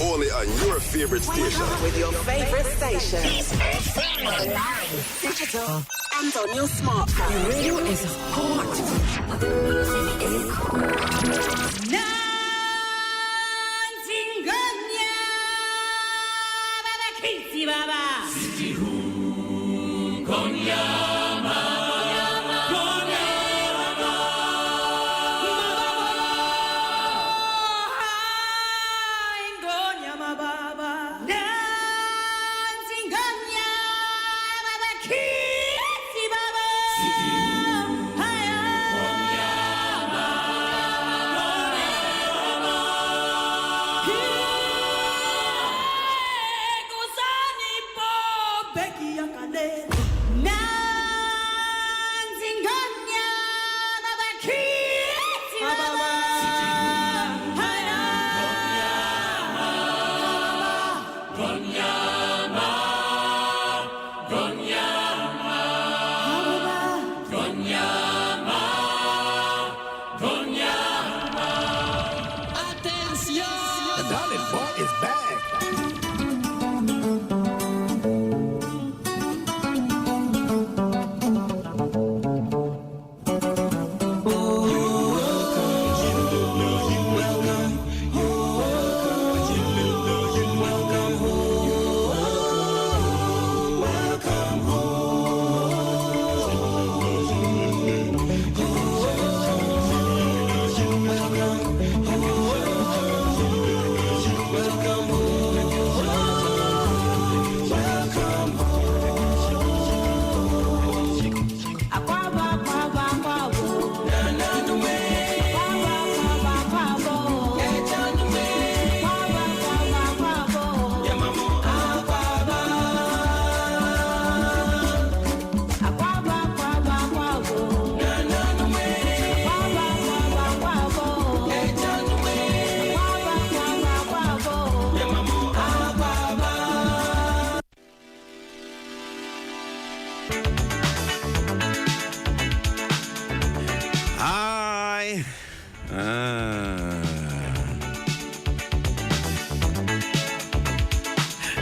Only on your favorite station. With your favorite stations. Digital and on your smartphone. Radio is hot.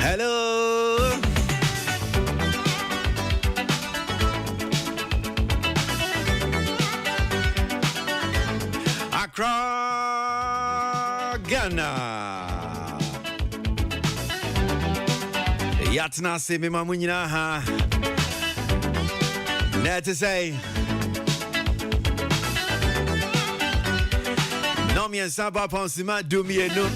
Hello. Accra, Ghana. Yatna se me mamunyina ha. Net to say. No me saba ponsima do me no.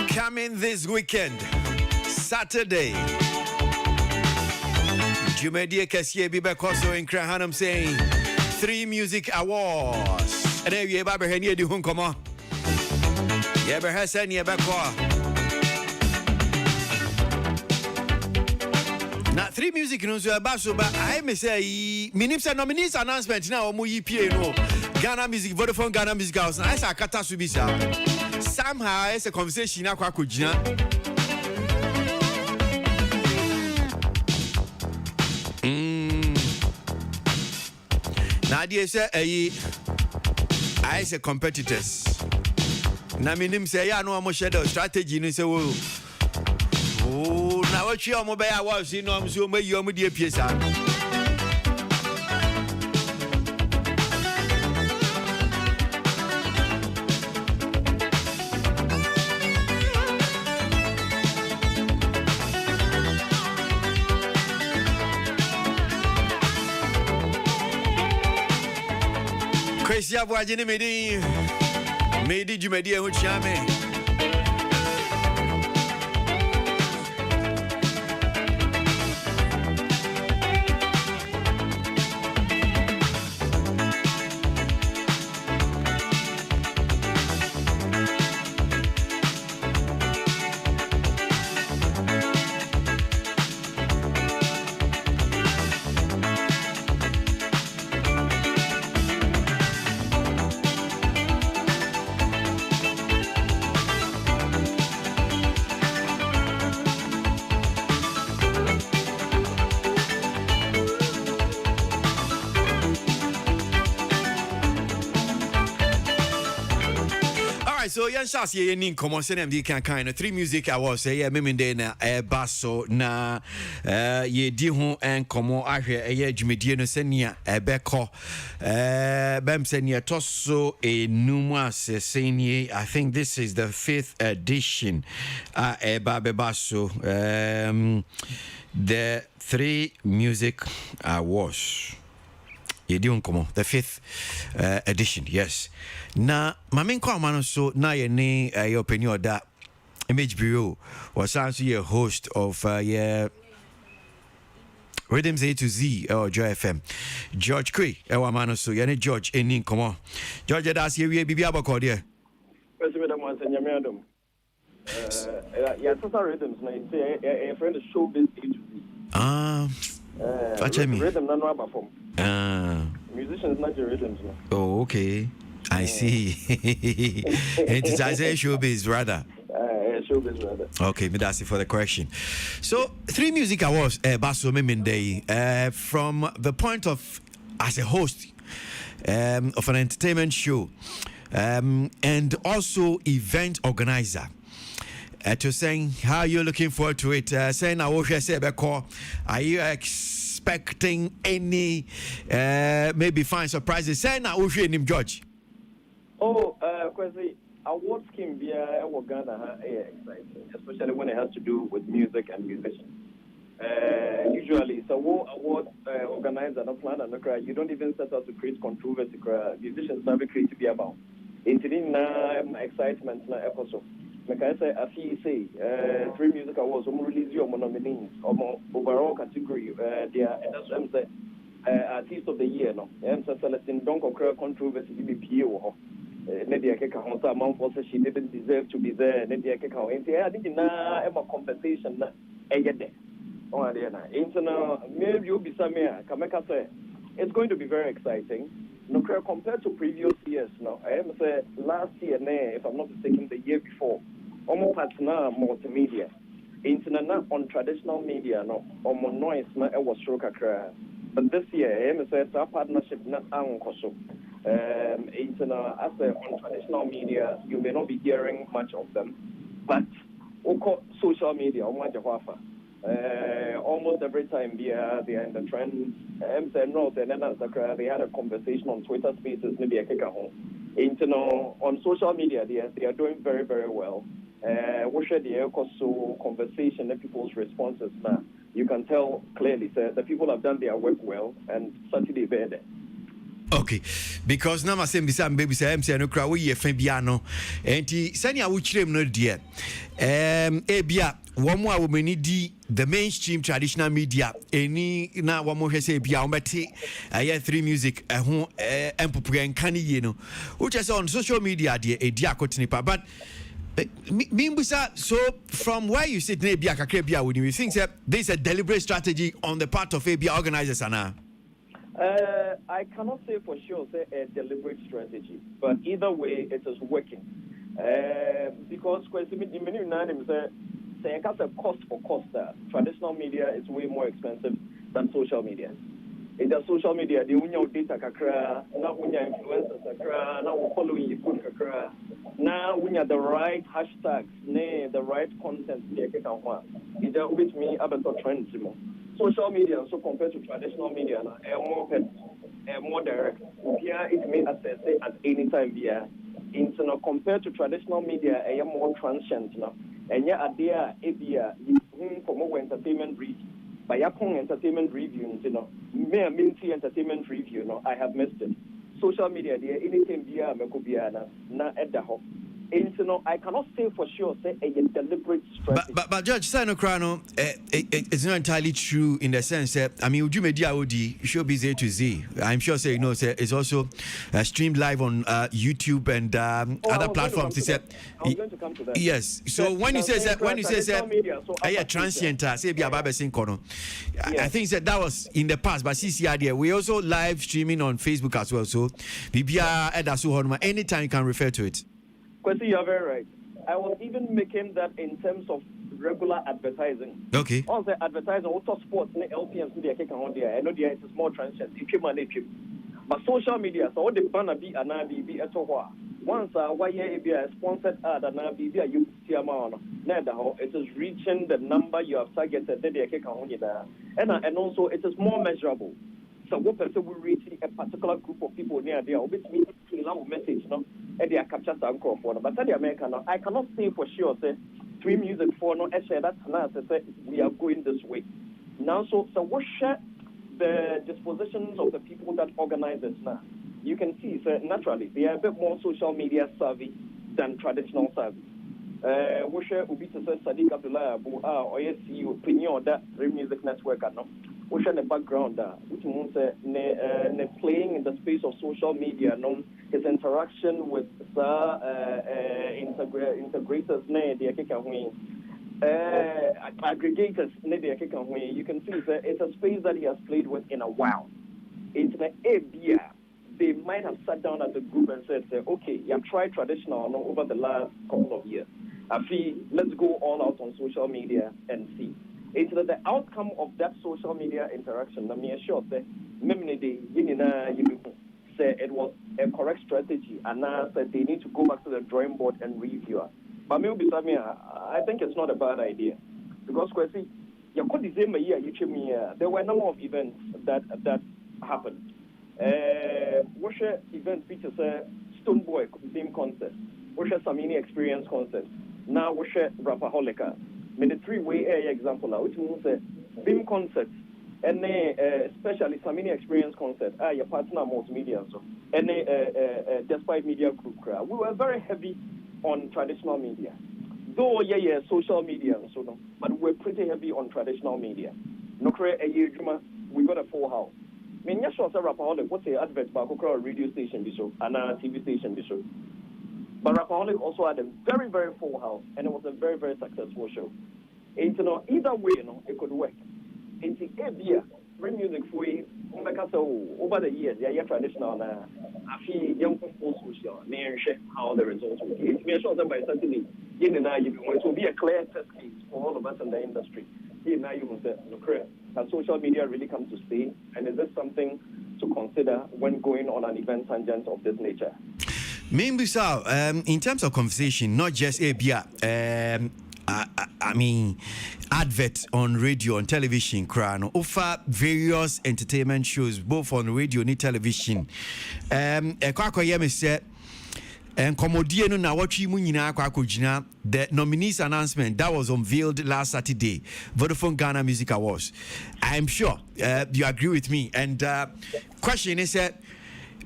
Coming this weekend, Saturday. Jumedia Kasia Biba Koso in Krahanam saying 3 music awards. And then you ever heard you Hunkoma. You ever heard any Abakwa? Now 3 music news about so but I may say Minimsa nominees announcement now Mu EPA no Ghana Music Vodafone Ghana Music House. I say Kata Subisa. Somehow it's a conversation na kwa kujina. Now they say I say competitors. Na minim say ya no amo shadow strategy no say oh na what you am be ya was no am so me you am dey piesa. Kwesi abwaje ne medi jumedi e ho chiame. right, so yan shas ye nin komo se dem di kan kind of 3 music awards ye memende na basso na ye di ho en komo ahwe ye dwumedie no senia ebeko bem senia toso enum asesenie. I think this is the 5th edition basso the 3 music awards. You doing come on the 5th edition, yes. Na main kwamano so na ye ne your opinion that Image Bureau was actually a host of Rhythms A to Z or Joy FM. George Cree, mano so ye ne George eni come on. George that's here we bibia bako there. President Amwan Senyame Adam. Yeah, total rhythms na say a friend showbiz A to Z. Rhythm na no abafom. Musicians not your rhythms. Oh, okay. I see. And it's I say showbiz rather. Showbiz rather. Okay, me that's it for the correction. So 3 music awards, Basso Memende, from the point of as a host of an entertainment show, and also event organizer. To saying how you're looking forward to it, saying I wish I said are you expecting any maybe fine surprises? Saying I wish you name George. Oh, Kwesi, awards can be Ghana exciting, especially when it has to do with music and musicians. Usually, so award organizer and plan and you don't even set out to create controversy. Musicians never create to be about. It's in excitement na episode. Like I say, I see 3 music awards. Release your nominees overall category. They are artist of the year. No, so selecting don't occur controversy. BPO. Maybe I can count amount for she didn't deserve to be there. Maybe I can count. I think na compensation na egede. Oh, maybe you'll be somewhere. Kameka say it's going to be very exciting. No, compared to previous years, no, I am say last year, if I'm not mistaken, the year before, almost partner multimedia, internet on traditional media, no, almost noise, no, it was stroke. But this year, I am say our partnership not ankoso. Internet as on traditional media, you may not be hearing much of them, but social media, almost every time they are in the trend. They had a conversation on Twitter Spaces, maybe a kick home. On social media, they are doing very, very well. We share the conversation and people's responses now. You can tell clearly that the people have done their work well and Saturday better. Okay, because now I say baby say MC no kra we biano enti sanya wo kirem no de ebia wo mo a wo mani di the mainstream traditional media eni na wo mo hwe say bia wo beti 3 music ho empopre nkan ye no wo say on social media de edi akotini pa but Mimbusa, so from where you sit na bia kakra bia wo you think that this is a deliberate strategy on the part of ABIA organizers ana? I cannot say for sure, say a deliberate strategy, but either way, it is working. Because say cost for cost, traditional media is way more expensive than social media. In the social media, the unya data kakra, now unya influencers kakra, now following you put kakra, now unya the right hashtags, the right content. Either with me, about trends. Social media, so compared to traditional media, more direct. Here it may access it at any time via internet. Compared to traditional media, I am more transient now. And yeah, idea for more entertainment review. By your entertainment review, mere minty entertainment review, I have missed it. Social media, there anything via Mekobiana, na at the hop. I cannot say for sure, say a deliberate strategy. But Judge Sanokrano, it's not entirely true in the sense that, I mean, Uju Media OD, showbiz A to Z. I'm sure, say, it's also streamed live on YouTube and other platforms. I was going to come to that. Yes. So when you say transient, say, I think that was in the past, but CCR, we also live streaming on Facebook as well. So, anytime you can refer to it. Kwesi, you're very right. I was even making that in terms of regular advertising. Okay. Also, advertising, auto sports, LPMs, I know it is more transient. But social media, so what the banner be an be at all. once why a sponsored ad and be you see amount, it is reaching the number you have targeted, and also it is more measurable. So what person will reach a particular group of people near there, which means message, no, and they are captured and call for. But the American, I cannot say for sure, say, Free Music for no, actually, that's not, say, we are going this way. Now, so what share the dispositions of the people that organize this now? You can see, so naturally, they are a bit more social media savvy than traditional savvy. What share will be to say Sadiq Abdullah, or yes, you opinion that Free Music Network, no. We share the background which means playing in the space of social media, his interaction with integrators, aggregators, you can see it's a space that he has played with in a while. It's the ABA. They might have sat down as a group and said, okay, you have tried traditional over the last couple of years. I feel let's go all out on social media and see. It's the outcome of that social media interaction. I mean, sure, say it was a correct strategy, and now said they need to go back to the drawing board and review it. But maybe I think it's not a bad idea because, there were a number of events that happened. What event features Stoneboy theme concert, what Samini experience concert, now what Rapaholica. I mean, the three-way example now, which means theme concert, and especially Samini experience concert, your partner multimedia, so and despite media group crowd, we were very heavy on traditional media. Though social media and so on, but we're pretty heavy on traditional media. No create a year, we got a full house. I mean, yes, Rapaholic, what's the advert about a radio station this show and a TV station this show. But Rapaholic also had a very, very full house, and it was a very, very successful show. And either way, it could work. And the idea, Free Music for over the years, they are traditional. I feel young people social, how the results will be. It's sure that by Saturday, it will be a clear test case for all of us in the industry. Here now you will say, has social media really come to stay? And is this something to consider when going on an event tangent of this nature? Maybe so. In terms of conversation, not just ABA, I mean, advert on radio and television, offer various entertainment shows, both on radio and television. And Comodiano na wachi munyina kwa kujina the nominees announcement that was unveiled last Saturday, Vodafone Ghana Music Awards. I'm sure you agree with me. And question is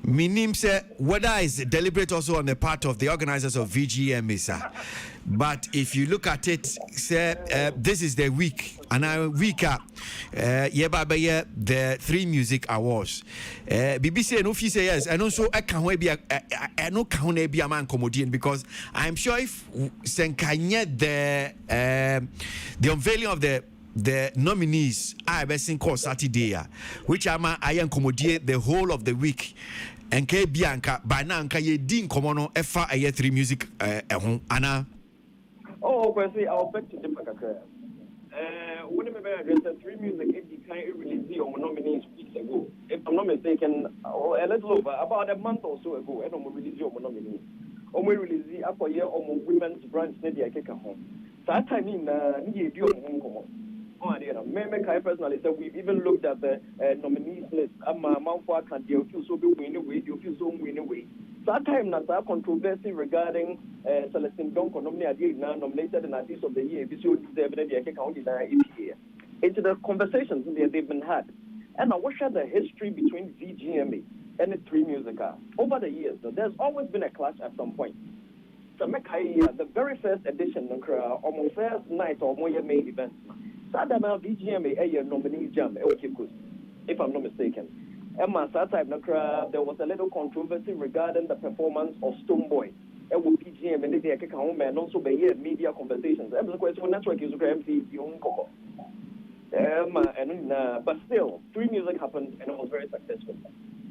meaning whether it's deliberate also on the part of the organizers of VGM, but if you look at it, this is the week, and a week up, the 3 music awards. BBC and Office yes, and also I can't be a man comedian because I'm sure if Senkanye the unveiling of the nominees I have seen called Saturday, which I am accommodate the whole of the week. And K Bianca by now ye din komono efa a year 3 music Anna. Oh, I'll bet to differ. When I address 3 music it can't release on nominees weeks ago. If I'm not mistaken, a little over about a month or so ago, I don't release your nominees. Or we release the upper year on women's branch Nedia Keka home. So that time in home. I personally said we've even looked at the nominees list. I'm a Mountford can deal so be win away, you feel so win away. So that time that's a controversy regarding Celestine Donko nominated an artist of the year. This should definitely account in the it's the conversations they've been had. And I watched the history between VGMA and the 3 musical over the years. There's always been a clash at some point. So the very first edition almost first night or more made event. Sadama VGMA a nominee jam, if I'm not mistaken. Emma, that time there was a little controversy regarding the performance of Stoneboy. It would VGM and they can home and also be here media conversations. Every question network is but still, 3 music happened and it was very successful.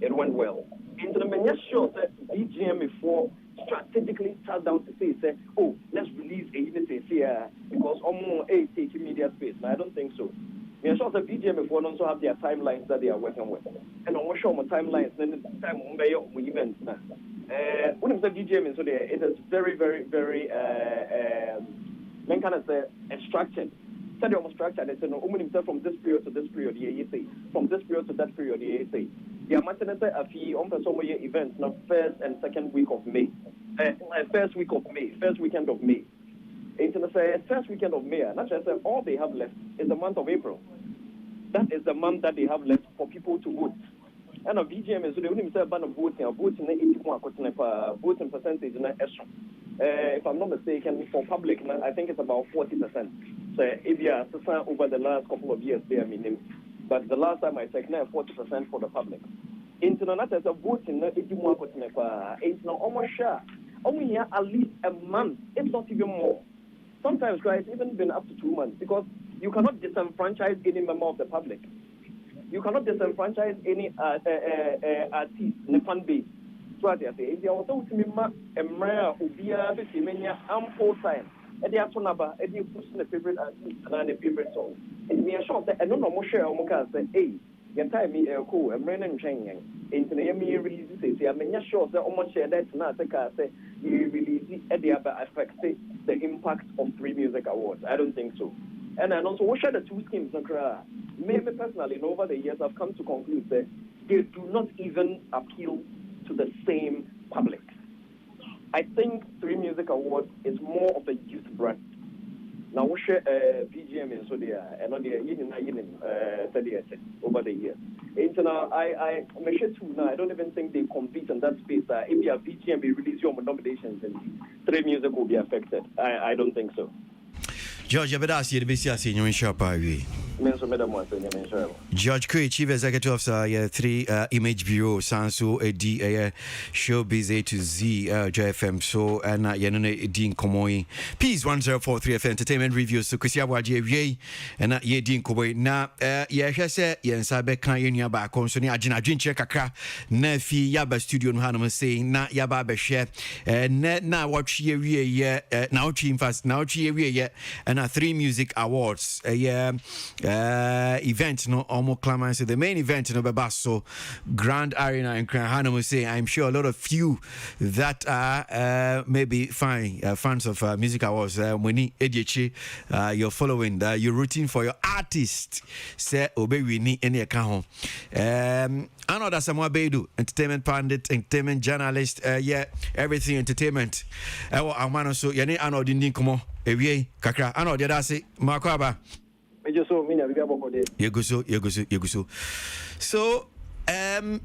It went well. Into the many shows that VGM before strategically sat down to say, oh, let's release a unity here because almost taking media space. No, I don't think so. Me sure the BGM if one also have their timelines that they are working with. And I'm sure my timelines then time on my events now. When it's the BGM so there it is very, very, very then kind of say structured. Study almost structured. It's from this period to this period, you say. From this period to that period, you say. The amount a fee on the summer events now first and second week of May. First week of May, first weekend of May. It's the first weekend of May. Not just all they have left is the month of April. That is the month that they have left for people to vote. And a VGM is the only ban of voting. Voting 81% voting percentage in extra. If I'm not mistaken, for public, I think it's about 40%. So if you are over the last couple of years, they are minimum. But the last time I checked, now 40% for the public. Internet as a voting 81%. It's not almost sure. Only here at least a month, if not even more. Sometimes, it's even been up to 2 months because you cannot disenfranchise any member of the public. You cannot disenfranchise any artist in the fan base. So I say, if you also see me, Emra, Ubia, Mania, ample time. And they have to number, and you push the favorite artist and the favorite song. And me assure that I don't know more share or more say, hey, you time me cool, I'm running changing. Into the me release it. I mean, sure that almost share that not the car say you release it at the other affect the impact of 3 music awards. I don't think so. And also, what share the two schemes? Maybe personally, over the years, I've come to conclude that they do not even appeal to the same public. I think 3 Music Awards is more of a youth brand. Now, we share PGM in Sodia and on the over the years. I measure too now. I don't even think they compete in that space. If you have PGM, they release your nominations, and 3 Music will be affected. I don't think so. George, Abedasi, the BCS in your shop. George Cree, Chief Executive Officer, 3 Image Bureau, Sanso, Edi, Showbiz A to Z, JFM, so, and Yanone Dean Komoi. Peace 1043 F Entertainment Reviews, so Chrisia Waji, and Ye Dean Komoi. Now, Yashase, Yansabe can you back on Sony Ajina Jinche Kaka, Nefi Yaba Studio Hanama saying, Na Yaba Beshe, net now watch ye, now Team Fast, now Chia, and 3 Music Awards, event no almost clamor the main event no Bebasso Grand Arena in Hanum will say I'm sure a lot of you that are maybe fine fans of Music Awards Winnie Edichi you're following you're rooting for your artist say obey we need any account I know that's Samuel Bedu, entertainment pundit, entertainment journalist, everything entertainment. I'm so yani I know didn't come on. Kakra, I know that's it. Markwaba. You go so. So,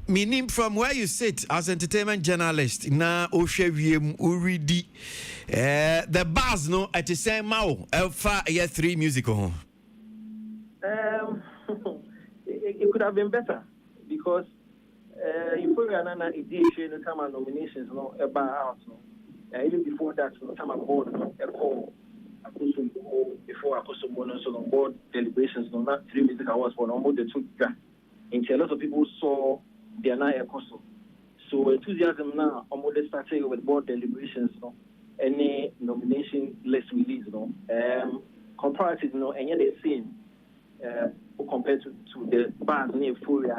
meaning from where you sit as entertainment journalist, na Osheviem Uridi, the bars no at the same mao, Alpha 3 musical. It could have been better because if we are not edition, the time nominations, no, about house, no, even before that, no time board, a call. Before I put some bonus on board deliberations, no, not 3 Music Awards, but almost the 2 and a lot of people saw the Anaya Costo. So enthusiasm now almost started with board deliberations, no, any nomination list release, no, comparative, no, and yet the same compared to the bars near Furia,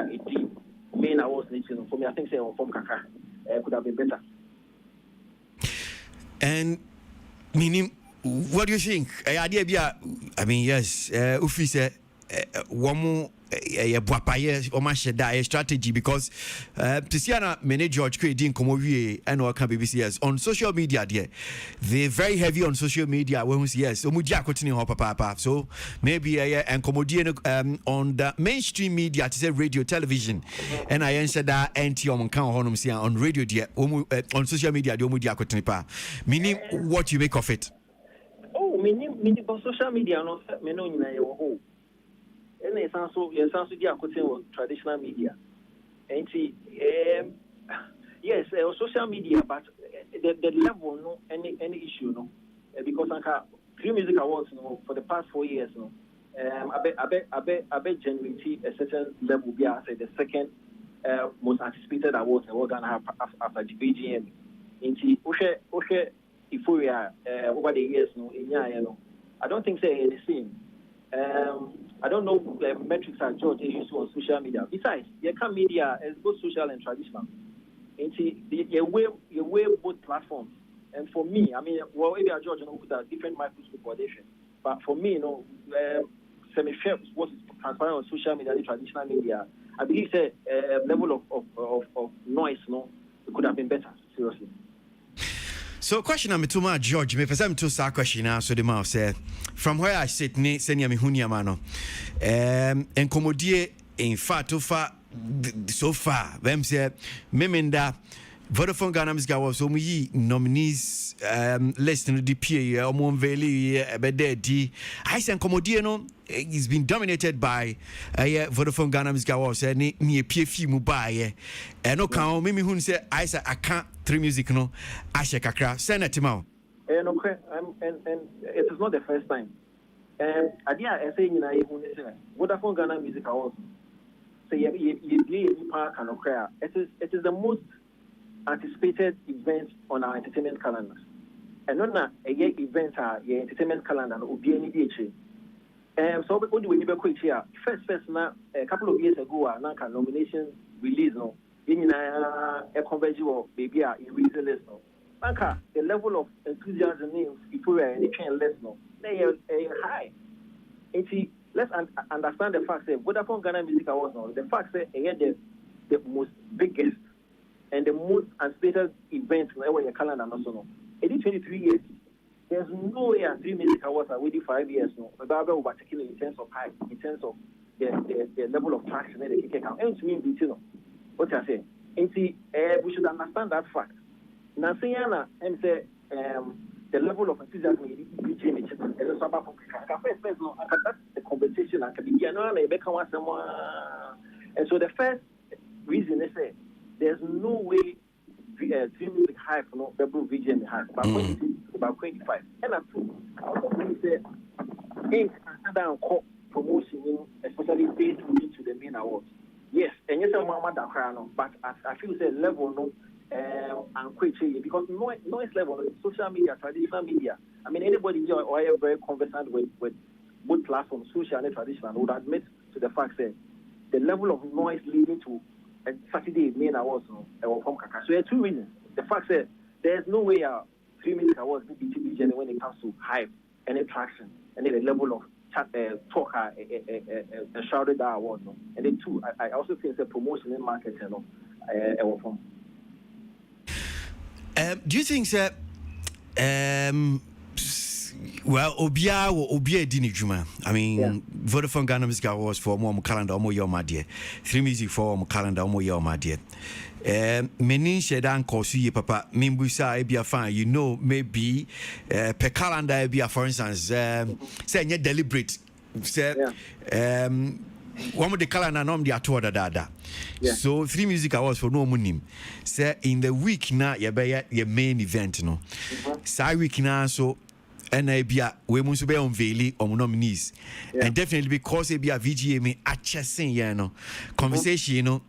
main awards, for me, I think say from Kaka could have been better. And meaning. What do you think? I mean, yes, Ufi said, one more a strategy because Tiziana many George creating Komovi and what can BBCS on social media there. They're very heavy on social media when we see yes, so maybe and Komodian on the mainstream media to say radio television and I answered that anti on radio dear on social media meaning what you make of it. Meaning social media no me no nyina ye wo and it's also dia kote traditional media and yes social media but the level no any issue no because anka 3 Music Awards no for the past 4 years no I bet generate a certain level be as the second most anticipated awards we're going to have after the BGM into Oshe Euphoria over the years no I don't think say the same I don't know metrics that George is used to on social media. Besides, you can media is both social and traditional. And see, you weigh both platforms. And for me, I mean, well, maybe George with a different microscope audition. But for me, semi-fair what is transparent on social media, the traditional media, I believe the level of noise, it could have been better, seriously. So, question number two, George, me person to sa question now. So the mouse say, from where I sit, ne senior me hunya mano, and commodie in far too far so far. Them say, memenda. Vodafone Ghana Music Awards, so we nominees list in the DPA, Omonveli, Bededi. I say, Comodiano, it's been dominated by Vodafone Ghana Music Awards, and near PFI Mubai. And no count, Mimi Hun say, I say, I can't three music, no, I shake a craft, send it to me. And it is not the first time. And I say, you know, Vodafone Ghana Music Awards, say, you park and cry. It is the most anticipated events on our entertainment calendars. And on a year events are your entertainment calendar will be any DH. So when you quick here, first now a couple of years ago, now nominations release no in a convention baby in reason list no. Anka the level of enthusiasm people are in the train list no. They are high. And let's understand the fact that Vodafone Ghana Music Awards no. The fact that the most biggest and the most anticipated event in your calendar also. It is 23 years. There's no way 3 music awards are waiting 5 years no. Without particularly in terms of hype, in terms of the level of traction that they kick out. And to me, what I say. And see, we should understand that fact. Now, and say the level of enthusiasm is changing. That's the competition. And so the first reason is say there's no way three music hype no double VGM hype about 25. And that's true. I also think that in consider promotion, especially based into the main awards. Yes, and yes, I'm not crying, but I feel the level no and quite because noise level, social media, traditional media. I mean, anybody here or are very conversant with both platforms, social and traditional, would admit to the fact that the level of noise leading to Saturday main awards from Kaka. So there are two reasons. The fact that there's no way 3 music awards be BTB when it comes to hype and attraction and then the level of talk and shouted that award. No? And then two, I also think the promotion and marketing from. Do you think that well, Obia Dini Juma. I mean, Vodafone Ghana Music Awards for more calendar, more your my dear. 3 music for more calendar, more your my dear. Many shedan kosi papa mimbusa ebia fine. You know, maybe per calendar ebia, for instance, say nye deliberate. Say one of the calendar nom the atoda dada. So 3 music awards for no money. Say in the week na your main event no. Say week na so. And we must be unveiling on nominees, and definitely because it be a VGA me accessing, you know, conversation, you know,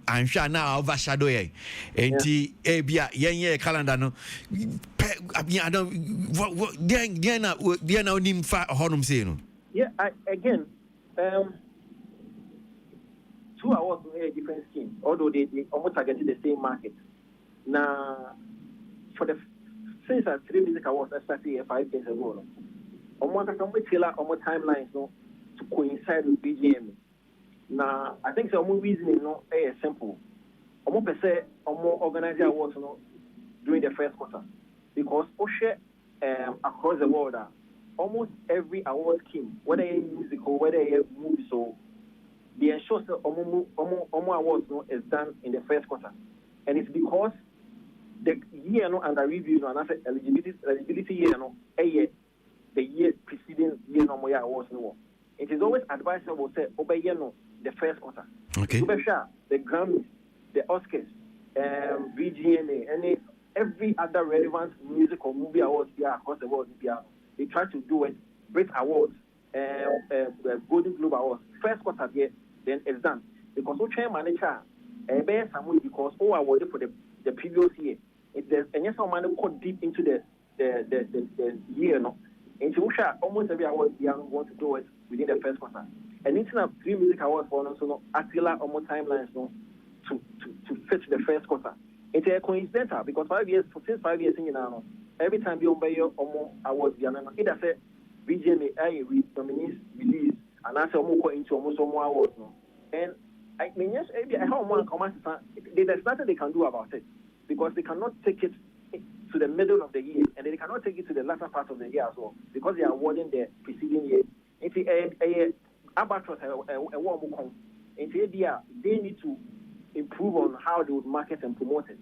I'm sure now overshadow it. And the be a calendar, no, I don't what they're now name for honum say, no. Yeah, again, 2 awards a different scheme, although they almost targeted the same market. Now, for the since 3 music awards I started 5 years ago, almost almost timelines no to coincide with BGM. Now I think the only reason is simple. Almost per se, organize awards during the first quarter because across the world, almost every award scheme, whether it's musical, whether it's movie, so they ensure that awards is done in the first quarter, and it's because the year under review and after eligibility year the year preceding year no more awards no. It is always advisable to say obey the first quarter. Okay. The Grammys, the Oscars, VGMA, and every other relevant music or movie awards across the world. They try to do it. Brit Awards, Golden Globe Awards. First quarter there, then it's done because we try manager because awarded for the previous year. If there's any someone who got deep into the year, no, Into Usha, almost every award they want to do it within the first quarter. And it's not 3 music awards for us, so no, Attila or more timelines no, to fit the first quarter. It's a coincidental because 5 years, since 5 years in now, every time you obey your more awards, either say VGMA, nominees release, and I say more into almost more awards. No. And I mean, yes, I have one comment. There's nothing they can do about it because they cannot take it to the middle of the year and they cannot take it to the latter part of the year as well because they are awarding the preceding year. It's a albatross, a warm they need to improve on how they would market and promote it.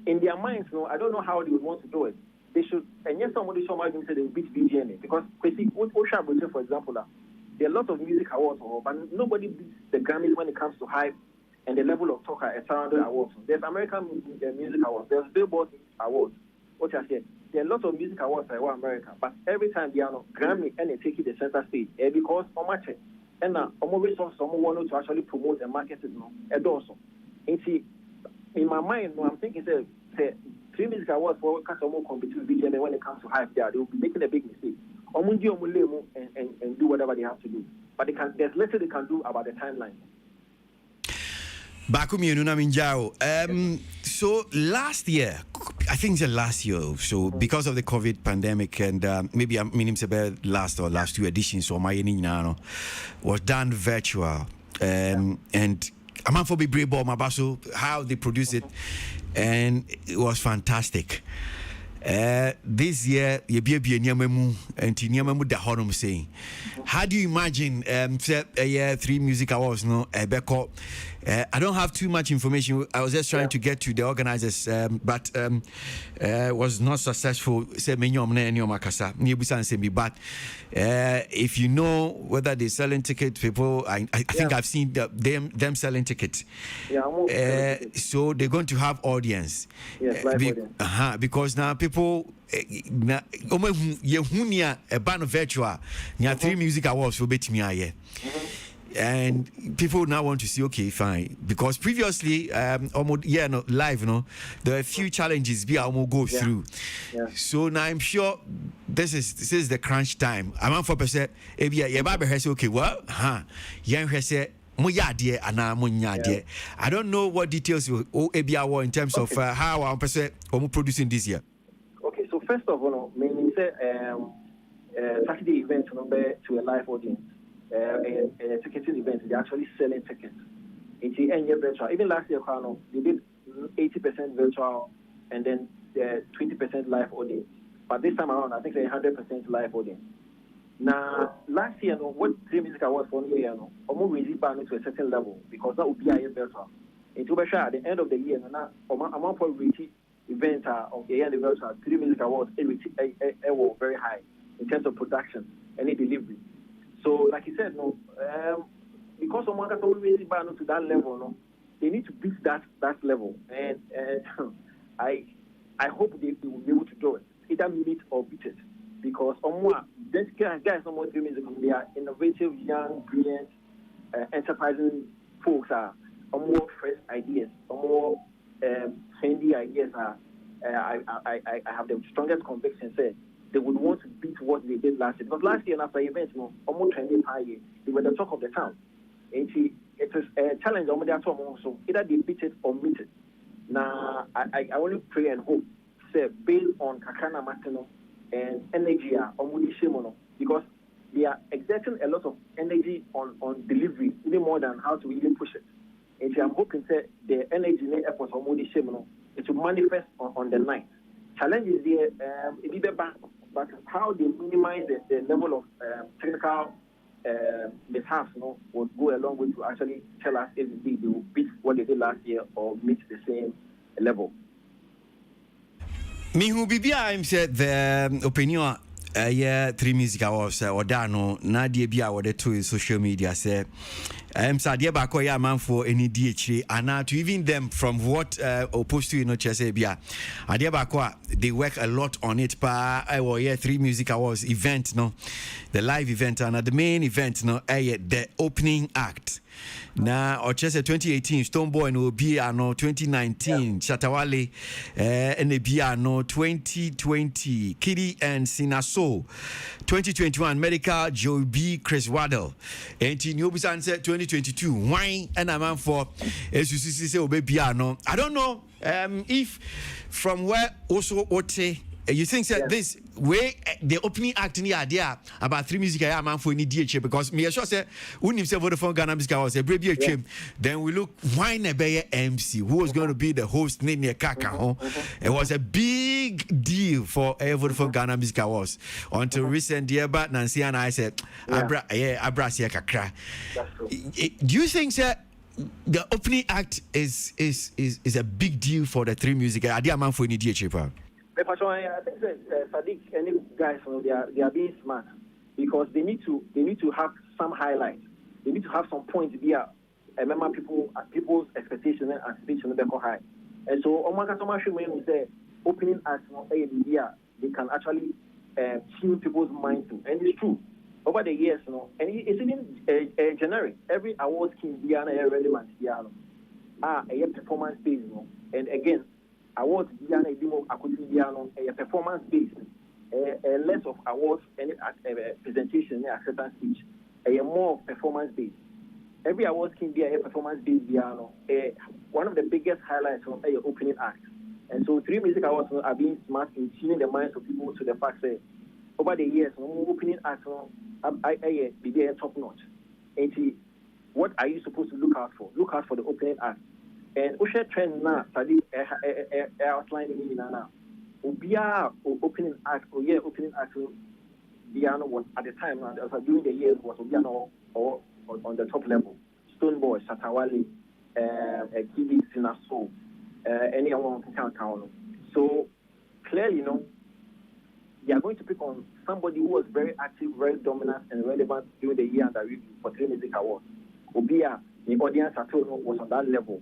In their minds, no, I don't know how they would want to do it. They should, and yes, somebody might say they will beat BGMA because, for example, there are a lot of music awards, but nobody beats the Grammys when it comes to hype and the level of talk surrounding awards. There's American music awards, there's Billboard awards. What I said, there are a lot of music awards in America, but every time they are not Grammy and they take it the center stage, because much and now resources someone want to actually promote and market it now. And also, in my mind, I'm thinking say 3 music awards for customer compete with BGMA when it comes to hype there, they will be making a big mistake. And do whatever they have to do. But there's little they can do about the timeline. So last year, I think it's last year, so because of the COVID pandemic and maybe I mean last 2 editions or my was done virtual. And I'm for be brave my basso how they produce it, and it was fantastic. This year, you be and saying, how do you imagine 3 music awards? No, I don't have too much information. I was just trying to get to the organizers, but was not successful. But if you know whether they're selling tickets, people, I think I've seen them selling tickets. So they're going to have audience. Yes, live audience. Because now people a band of virtual 3 music awards will bet me and people now want to see, okay, fine, because previously live, there are a few challenges we almost go through. So now I'm sure this is the crunch time. I'm on 4%. Okay, well, I don't know what details in terms of how I'm producing this year. Okay, so first of all, meaning Saturday event to a live audience. A ticketing event, they're actually selling tickets. It's the end year virtual. Even last year, they did 80% virtual and then 20% live audience. But this time around, I think they're 100% live audience. Now, last year, what 3 music awards for New Year, almost raised back to a certain level because that would be a year virtual. It will be sure at the end of the year, amount for rated events of the year virtual 3 music awards, were very high in terms of production and delivery. So, like you said, because someone has always been to that level, they need to beat that level. And I hope they will be able to do it, either meet or beat it. Because these guys, they are innovative, young, brilliant, enterprising folks are more fresh ideas, more trendy ideas. I have the strongest conviction say they would want to beat what they did last year. Because last year, after events, almost trending high, they were the talk of the town. And it is a challenge on their town also. Either they beat it or meet it. Now, I only pray and hope, say, based on Kakana Martino and energy on Shimono, because they are exerting a lot of energy on delivery, even more than how to really push it. And I'm hoping that the energy and efforts on Modi Shimono it will manifest on the night. Challenge is there, but how they minimize the level of technical mishaps would go a long way to actually tell us if they will beat what they did last year or meet the same level. Me who be I'm said the opinion 3 music awards or dano na dia bia what to social media say Sadia Bako ya man for any DHA and to even them from what opposed to Chesebia. Adia Bako, they work a lot on it. Pa 3 Music Awards event, no, the live event and the main event, no, the opening act. Na Ochese 2018 Stoneboy no Bia no 2019 Shatawale and Bia no 2020 Kiddy and Sinaso 2021 Medical Joe B Chris Waddle and Nyobisan said 2022 wine and a man for SUCC Obebia no. I don't know if from where also Ote you think that this way the opening act in the idea about 3 Music I man for any DHA because me sure say when himself Vodafone Ghana Music was a brave then we look why Nebeye MC who was going to be the host Nene Kaka. It was a big deal for Vodafone Ghana Music was until recent year but Nancy and I said Abra kakra. Do you think that the opening act is a big deal for the 3 Music idea man for any DHA? I think that Sadiq and guys, they are being smart because they need to have some highlights. They need to have some points here. Remember people's expectations and anticipation they go high. And so when we say opening acts they can actually tune people's minds too. And it's true. Over the years, and it's even generic. Every award scheme be relevant a performance based, and again. Awards a performance based, less of awards and presentation and acceptance speech, a more performance based. Every award can be a performance based one of the biggest highlights of a opening act. And so 3 Music Awards are being smart in tuning the minds of people to the fact that over the years, opening acts be there top notch. And what are you supposed to look out for? Look out for the opening act. And we should trend now, study outlining in now. Ubia opening act, opening act, Biano was at the time, during the years, was Ubiano or on the top level. Stoneboy, Shatawale, Kidi, Sinaso, anyone can count. So clearly, they are going to pick on somebody who was very active, very dominant, and relevant during the year under review for 3 Music Awards. Ubia, the audience at all was on that level.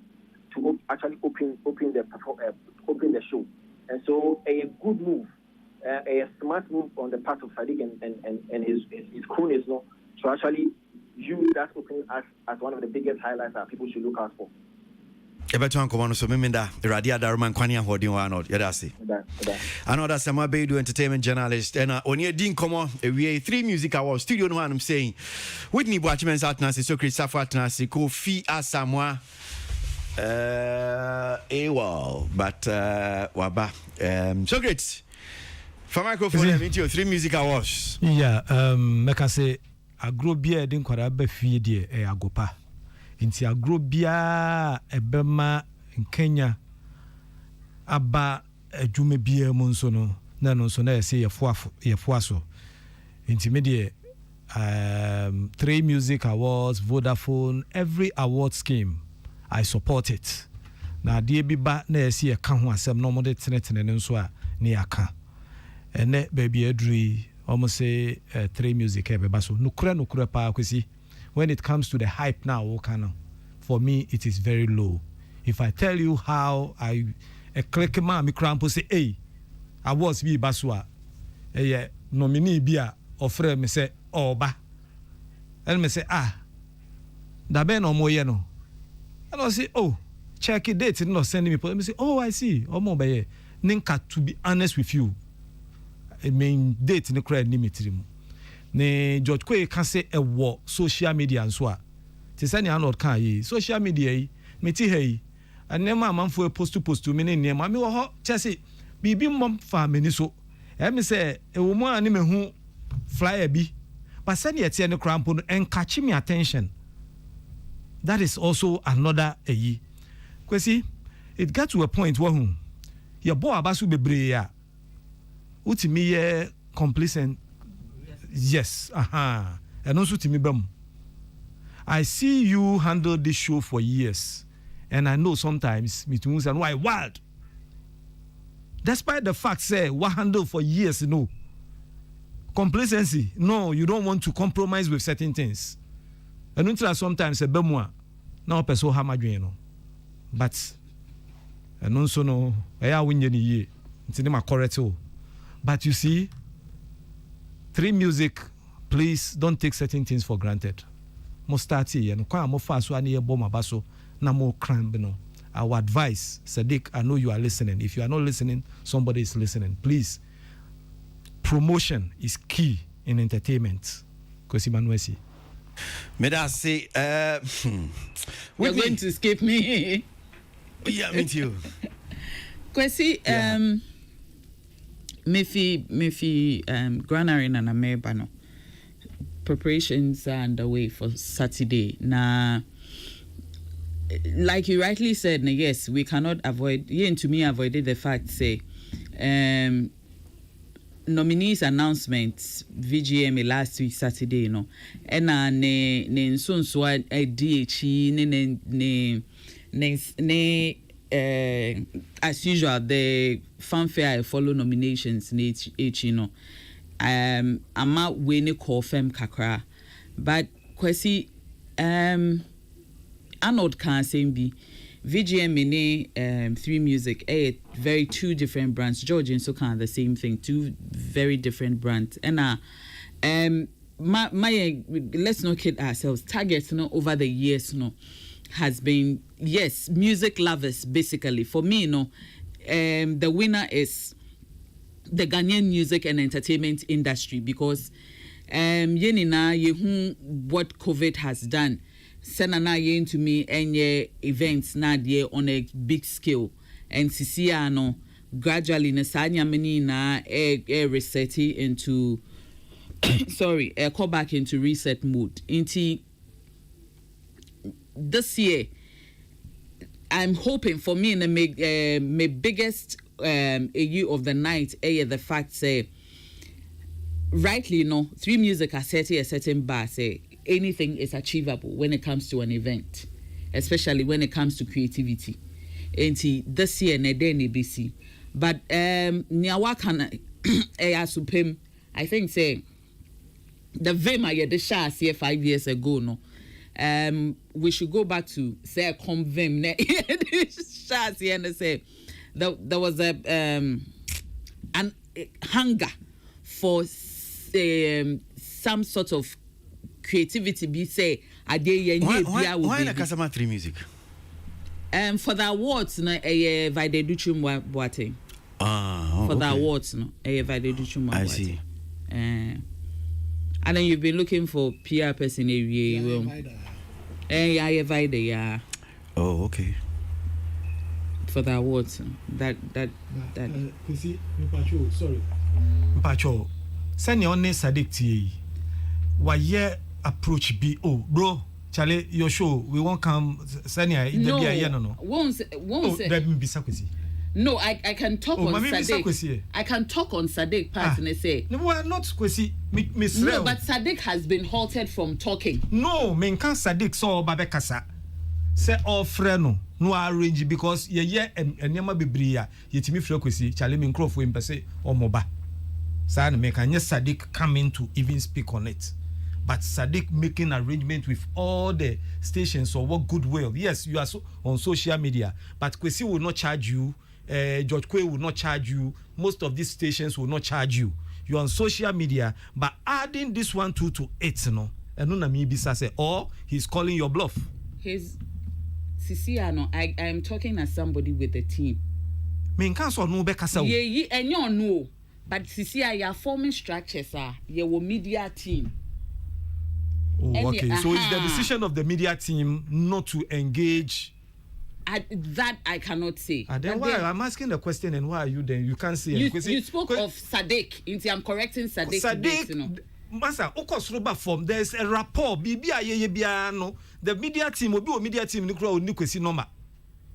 To actually open the show, and so a good move, a smart move on the part of Sadiq and his cronies, to actually use that opening as one of the biggest highlights that people should look out for. Ebetuan komo so memenda Radia Darman Kwani Hodin wa no yedase. Another Sama Bedu entertainment journalist and oni din komo we 3 Music Awards studio no I'm saying Whitney Boachmen's atnase so Chris Safa atnase ko fi asamwa but waba so great for microphone into 3 Music Awards make I say agrobia din kwara ba fie de agopa inti agrobia ebema in Kenya aba adwuma bia mu nso no na no nso na yese yefoaso inti me 3 Music Awards, Vodafone, every award scheme I support it. Na die bi ba na yesi e ka ho asem no mo de tenetene nso a ne aka. Ene baby adri almost say 3 Music e beba so nukura pa kwesi. When it comes to the hype now, for me it is very low. If I tell you how I click ma mi crampo say hey awards bi basua nominee bia offer me say oba and me say da be no mo ye no. And I say, oh, check it date, no send me. Let me say, oh, I see. Omo be ninka to be honest with you. I mean date no credit limit. Ne George Kwe can say a war social media and so. Te say na not kan yi social media yi me ti hey. And nema amanfo post to me ne nema me wo ho chese bibi mom fa me ni so. E me say e wo mu ani me hu flyer bi. But send ye tie ne crampo and catch me attention. That is also another year. Kwesi, it got to a point where your boy abasu bebre ya. Utimi ye complacent. Yes, and also to me bam. I see you handle this show for years, and I know sometimes me too and why wild. Despite the fact say what handle for years, complacency. No, you don't want to compromise with certain things. And until sometimes a bemwa now person hamadwen no. But and also no I win ye until my correct. But you see, 3 Music, please don't take certain things for granted. Mo start here and kwa mo fa so ani ebo mabaso na mo cram no. Our advice, Sadiq, I know you are listening. If you are not listening, somebody is listening. Please, promotion is key in entertainment. Because Emmanuel, may I say, you're going to skip me. Yeah, me too. Kwesi, Mefi, granary na mebano. Preparations are underway for Saturday. Now, like you rightly said, yes, we cannot avoid. Yeah, to me, avoided the fact say, nominees announcements VGM last week Saturday, you know, and ne so DHE ne as usual the fanfare I follow nominations each, you know. I'm out winning call fem kakra, but Kwesi Arnold can say be VGM in 3 Music very 2 different brands. George and so can the same thing, 2 very different brands. And my let's not kid ourselves. Target over the years has been, yes, music lovers basically. For me, the winner is the Ghanaian music and entertainment industry because what COVID has done. Send an to me and events na on a big scale and Sisiano gradually Nasanya many na reset into sorry, call back into reset mode. Into this year, I'm hoping for me in the my biggest AU of the night, the fact say rightly 3 Music are setting a certain bar say anything is achievable when it comes to an event, especially when it comes to creativity. And this year, BC. But Niawaka Supim, I think say the Vema the Shas here 5 years ago, we should go back to say convem Shas here and say there was an hunger for some sort of creativity be say why na customer 3 Music for the awards Vide Duchum Boateng for the awards Vide Duchum I see and then you've been looking for PR person area Vide yeah oh okay for the awards that you see sorry Mpacho send your name Sadiq tie why approach be bro Charlie your show we won't come senior no won't no I can talk on Sadiq I can talk on Sadiq part and say no we are not kwesi miss no but Sadiq has been halted from talking no men can Sadiq so babekasa say all friend no arrange because ye enema bebriya yetimi frɛ kwesi Charlie me crop we mpese omoba say na me can Sadiq coming to even speak on it. But Sadiq making arrangement with all the stations or what goodwill. Yes, you are on social media, but Kwesi will not charge you. George Kwe will not charge you. Most of these stations will not charge you. You're on social media, but adding this 1 2 to 8, and Bisa say, or he's calling your bluff. His Sisiano, I am talking as somebody with a team. Me can't no bekasa. Yeah, and you know, but Sisia, you're forming structures, your media team. Oh, okay. So it's the decision of the media team not to engage. That I cannot say. Then why I'm asking the question and why are you then? You can't say. You spoke of Sadiq. I'm correcting Sadiq. Sadiq, Master, Okosroba form. There's a rapport. No. The media team will be a media team. Nukwesi number.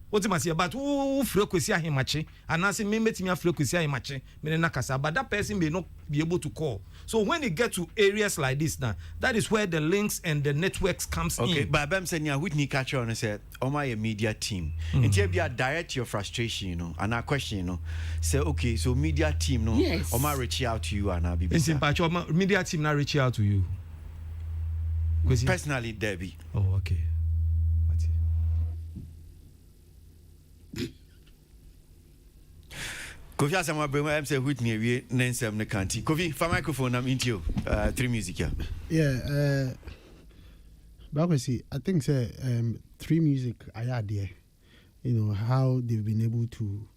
What you must say about who frequency him matching and I say me frequency him matching but that person may not be able to call. So when you get to areas like this now, that is where the links and the networks comes in. Okay, but I'm saying Whitney catch on and said, "Oh my media team." And you direct your frustration, and our question, say, okay, so media team, yes. Oma reach out to you and I'll be. Media team now reach out to you. Personally, Debbie. Oh, okay. Kofi asama brema am say Whitney we nensem ne kanti. Kofi for microphone am into you. 3 music here. Yeah, but I think say 3 music I had there. You know how they've been able to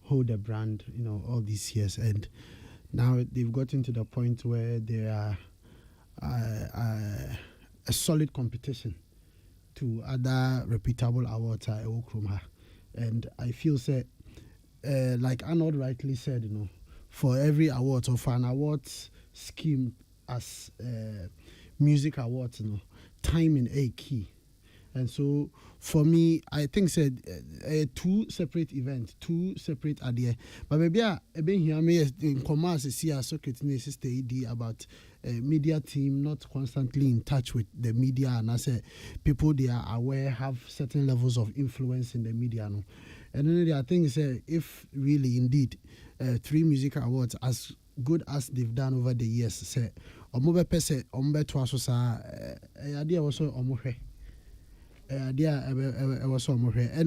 hold the brand, you know, all these years, and now they've gotten to the point where they are a solid competition to other reputable awards at Okrumha. And I feel say, like Arnold rightly said, you know, for every award or for an awards scheme as music awards, you know, timing a key. And so for me, I think said 2 separate events, 2 separate ideas. But maybe I been here in commerce see a socket idea about media team not constantly in touch with the media, and I say people they are aware have certain levels of influence in the media. No? And then I think say if really indeed 3 music awards as good as they've done over the years, say omobe pese ombe to aso sa idea also omohwe. And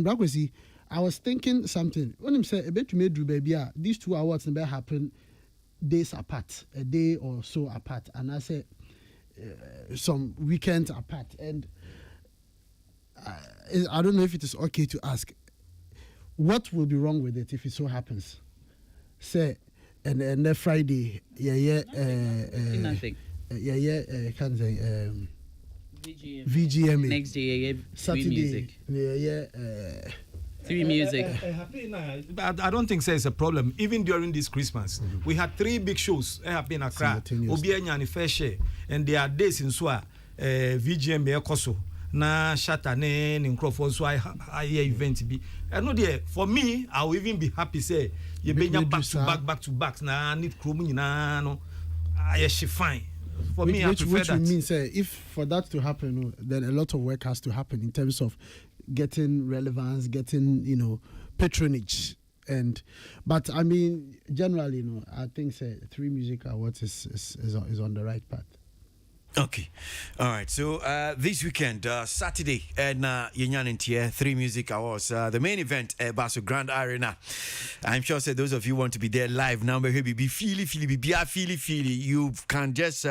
Brakwesi, I was thinking something. When him say a bit to me, baby, these 2 awards never happen days apart, a day or so apart, and I say some weekends apart. And I don't know if it is okay to ask, what will be wrong with it if it so happens? Say, and then Friday, nothing. Can't say. VGMA. Next day, Saturday. 3 music. I don't think it's a problem. Even during this Christmas, we had 3 big shows. Happening Accra, Obianya and Fair Share, and there are days in Swa, VGMA Koso, na Shatta ne in Crawford. So I event be. I know there. For me, I will even be happy say you be back to back. Na need krumi na no. I she fine. For me, I prefer that. Which means if for that to happen, then a lot of work has to happen in terms of getting relevance, getting, you know, patronage. But I mean, generally, you know, I think 3 music awards is on the right path. Okay. All right. So this weekend, Saturday, and Yenyan Tier 3 Music Awards, the main event at Basso Grand Arena. I'm sure those of you want to be there live now. Be feely. You can just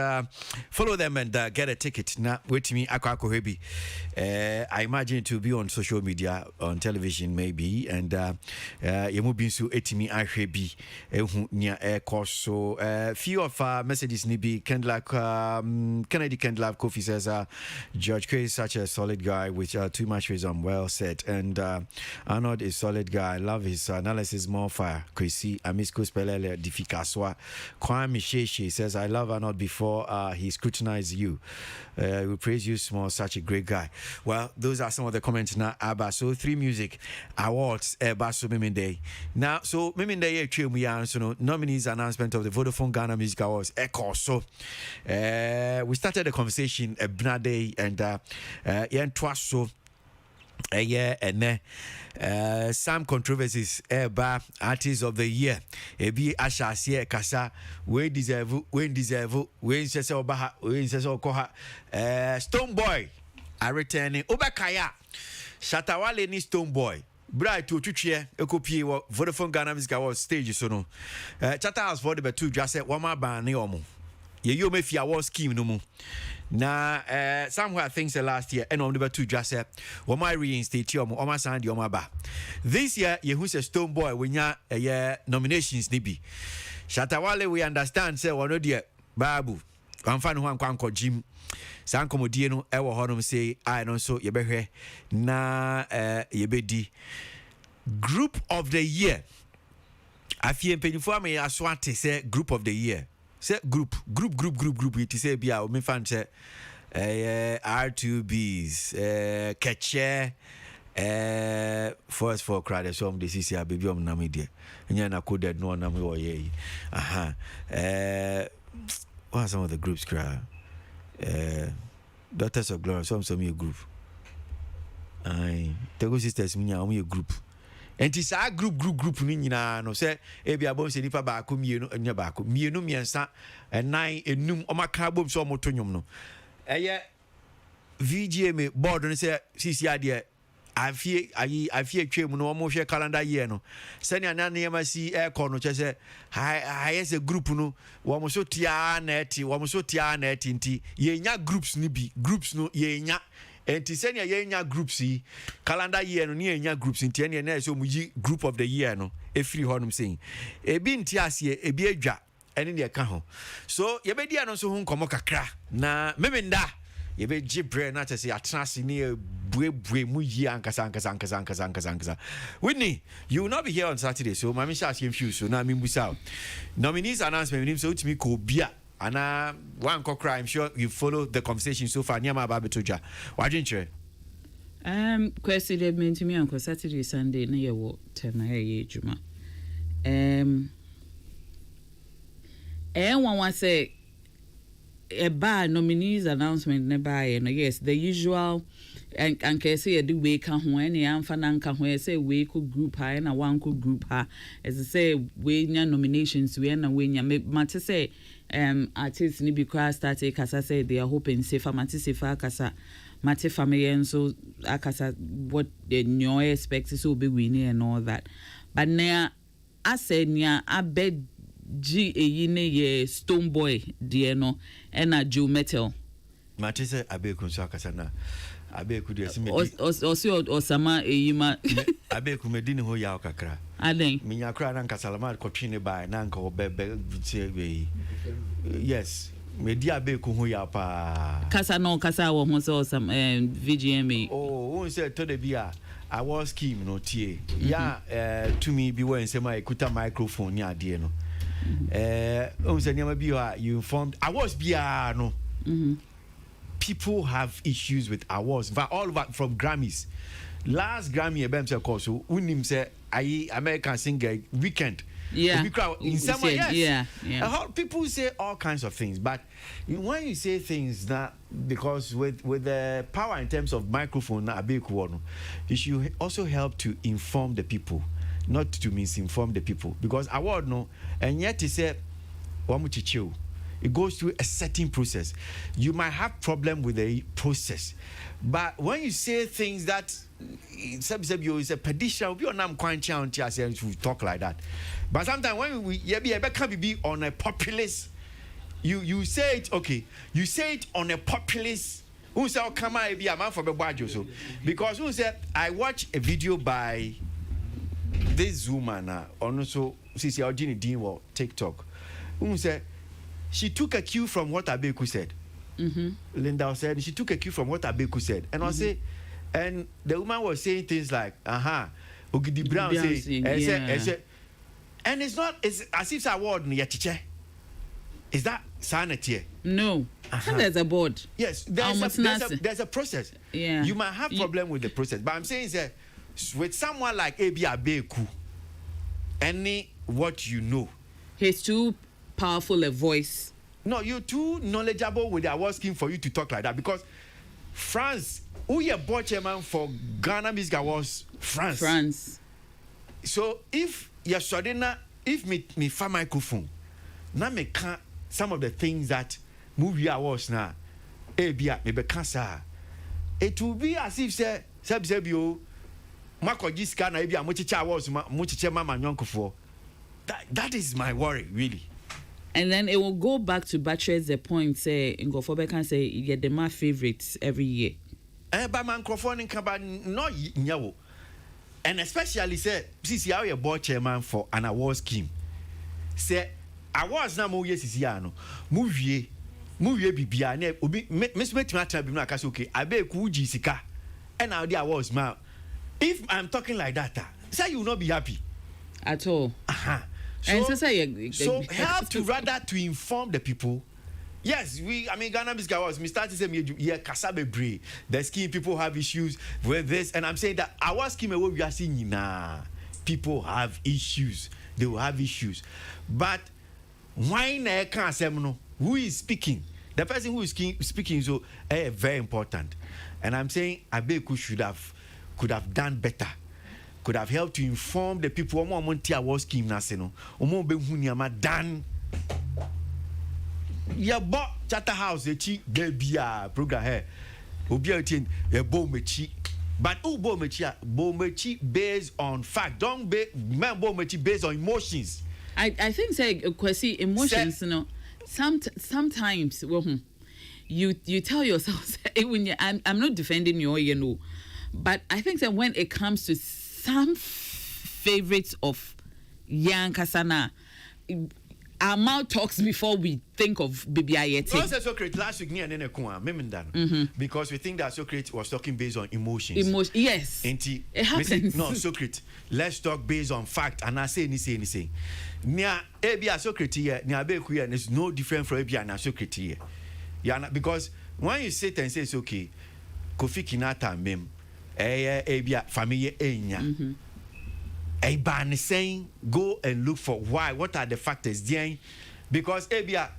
follow them and get a ticket. Now, wait me, I imagine it will be on social media, on television maybe, and you move into etimi ahwebi nya air course. So few of messages nibi Kennedy Kendlab Kofi says, George K is such a solid guy with too much wisdom, well said. And Arnold is solid guy. I love his analysis, more fire. Kwesi Amisko Spelele Difikaswa. Kwame Sheshe says, I love Arnold before he scrutinized you. We praise you, small, such a great guy. Well, those are some of the comments now. Abba, so 3 music awards, Basso Miminde. Now, so Miminde, we are so nominees announcement of the Vodafone Ghana Music Awards. Echo. So, we started the conversation a day and so some controversies artists of the year be Asha Kasa we deserve we Stone Boy are returning Obakaya Shatawale ni Stone Boy Bright to Tuchie Ekopie Vodafone Ghana Music Awards stage so no Chata House for the 2 just said Wama ban omo you may fear war scheme no more. Now, somewhere things last year, and on the 2 just said, "What my reinstate you on my side, your maba." This year, you who's a Stone Boy when ya nominations nibi. Shatawale, we understand, say, one dear Babu, I'm fine one quanko Jim. San Comodiano, Ewa Honum say, I don't so ye be na ye Group of the year. I feel paid for me as what say group of the year. Say group it is say bia o me fan say R2Bs catcher first for crowd so this is ya baby na me there nya na coded no na me wo ye what are some of the groups crowd Daughters of Glory some me group Tego Sisters me nya a group. And it's a group ni nyina no say e bia bom se nipa ba ko mienu anya ba ko mienu miensa 9 enum o maka bom so moto nwom no eye VGM board no say CCI there I fear twem no mo hwe calendar year no senior na na si air no che say has a group no wo mo so tia na eti nti ye nya groups ni bi groups no ye nya enti senior ye nya groups yi calendar year no ye nya groups nti ene na so mu yi group of the year no e free honum saying e bi nti ase e bi adwa ene ne ka ho so ye be dia no so ho nkomo kakra na memenda ye be gibre na say atrase ne buebue mu yi ankasa Whitney, you will not be here on Saturday, so mami sha ask you so na mimbusa nominees announcement nim so utimi ko bia ana one kokra. I'm sure you follow the conversation so far nyama ba betoja wadwenche question de mentimi anko Saturday Sunday na ye wo 10 na ye juma one say a bar nominees announcement never no yes the usual and can say the way can when ya amfana nka ho say we ko group ha na one ko group ha as I say we nya nominations we na we nya mate say artists ni bi kwa start kasa say they are hoping safer mate safer kasa mate family so akasa what the new expect so be winning and all that but now I said nya abed G eyine ye Stone Boy die no ena Joe Metal matise abeku so akasa na abeku de sime osama eyima abeku medini ho ya kakra aden minya kra na nkasalama kotwine ba na nka obebe yes medi abeku ho ya pa kasa wo ho so osam VGMA won say to the bia I was scheme no tie ya to me bi when say my kuta microphone ni ade no you informed awards bia no people have issues with awards all over from Grammys last Grammy ebem course so unim say American singer Weekend in summer yes people say all kinds of things but when you say things that because with the power in terms of microphone you should also help to inform the people not to misinform the people because award no and yet he said it goes through a certain process. You might have problem with the process but when you say things that is a petition we talk like that but sometimes when we can be on a populist you say it okay you say it on a populist who say come on be a man for so because who said I watched a video by this woman also Sisi Ojini Dinwo TikTok who said she took a cue from what Abeku said. Linda said she took a cue from what Abeku said and I say and the woman was saying things like Ogidi Brown say and it's as if it's a word yetiche is that sanity no there's a board yes there's a process you might have problem with the process but I'm saying that with someone like Abi Abeku any what you know he's too powerful a voice no you're too knowledgeable with the award scheme for you to talk like that because France who your board chairman for Ghana Music Awards France so if you're suddenly if me for microphone now me can some of the things that movie awards now Abia me be cancer it will be as if say you Makojiska na Abia mochicha awards mochiche mama nyonkofo that is my worry really. And then it will go back to buttress the point say Ngofobe can say you get the my favorites every year. But man microphone can ba no nyawo. And especially say sisi how your board chairman for an award scheme. Say awards na mo yesisi ano. Mu wie bibia na obi mesmet matra bi na ka say okay Abeku uji sika. And now the awards ma if I'm talking like that say you will not be happy at all. So help to rather to inform the people. Yes, Ghana Music Awards, me start to say Kasabe Bray. The scheme people have issues with this, and I'm saying that our scheme we are seeing people have issues. They will have issues. But why can't say who is speaking? The person who is speaking is very important. And I'm saying Abeku could have done better. Could have helped to inform the people award scheme naseno be huniama dan ya bo Chatter House echi debia program here obi a tin e bomechi. But who bomechi based on fact. Don't be man bomechi based on emotions. I think say Kwesi emotions, you know. Sometimes you tell yourself when I'm not defending you, you know, but I think that when it comes to some favorites of young Kasana, our mouth talks before we think of Bibi Ayeti. Also, Socrates last week because we think that Socrates was talking based on emotions. Yes. It happens. No, Socrates, let's talk based on fact. And I say anything. Nia Ebia Socrates here, Nia Bekuya is no different from Ebia and Socrates here. Yeah, because when you sit and say it's okay, Kofi Kinata mem, Ebia family enya. Ban saying go and look for why. What are the factors there? Because Ebia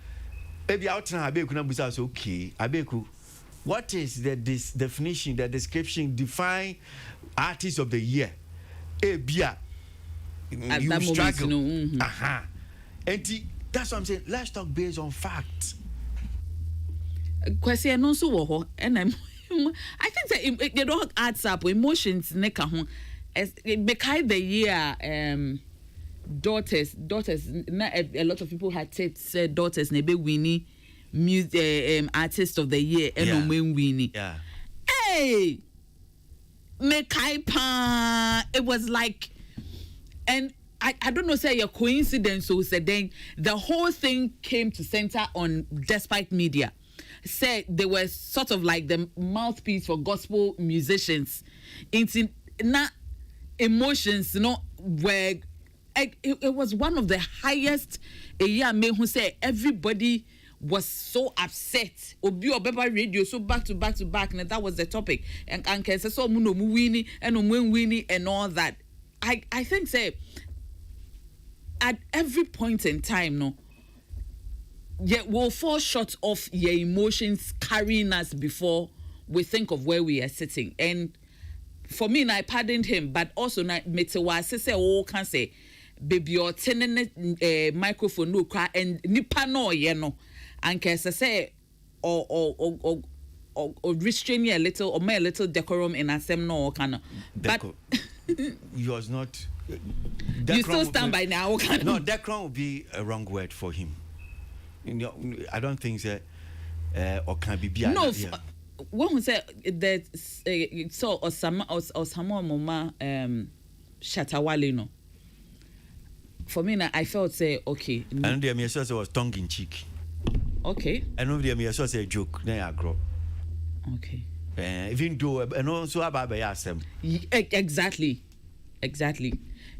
out now Abeku na busa say okay. Abeku, what is the definition, the description, define artist of the year? Ebia, you struggle. And that's what I'm saying. Let's talk based on facts. Kwesi no so wo and I think that they don't add up emotions neka ho. Behind the year, daughters. Not a lot of people had said daughters. Nebe Winnie, artist of the year. And Winnie. Yeah. Hey, Mekai pa. It was like, and I don't know. Say a coincidence. So said then the whole thing came to center on Despite Media. Said they were sort of like the mouthpiece for gospel musicians. Into not. Emotions, you know, where it was one of the highest a year me who say everybody was so upset. Obi Obeba radio so back to back, and that was the topic. And can say so muno winnie and winnie and all that. I think say at every point in time, no, we'll fall short of your emotions carrying us before we think of where we are sitting. And for me, I pardoned him, but also na metewa say oh can say baby or tenene microphone no cry and nipa no ye no and can say or restrain you a little or make a little decorum in asem no kind. But yours not. You still stand by now. No, decorum would be a wrong word for him. You know, I don't think that or can be no. When we say that so Osama Mama Shatawale no. For me, I felt say okay. And the me was tongue in cheek. Okay. And the me say joke. Na agro. Okay. Even though and also about asem. Exactly,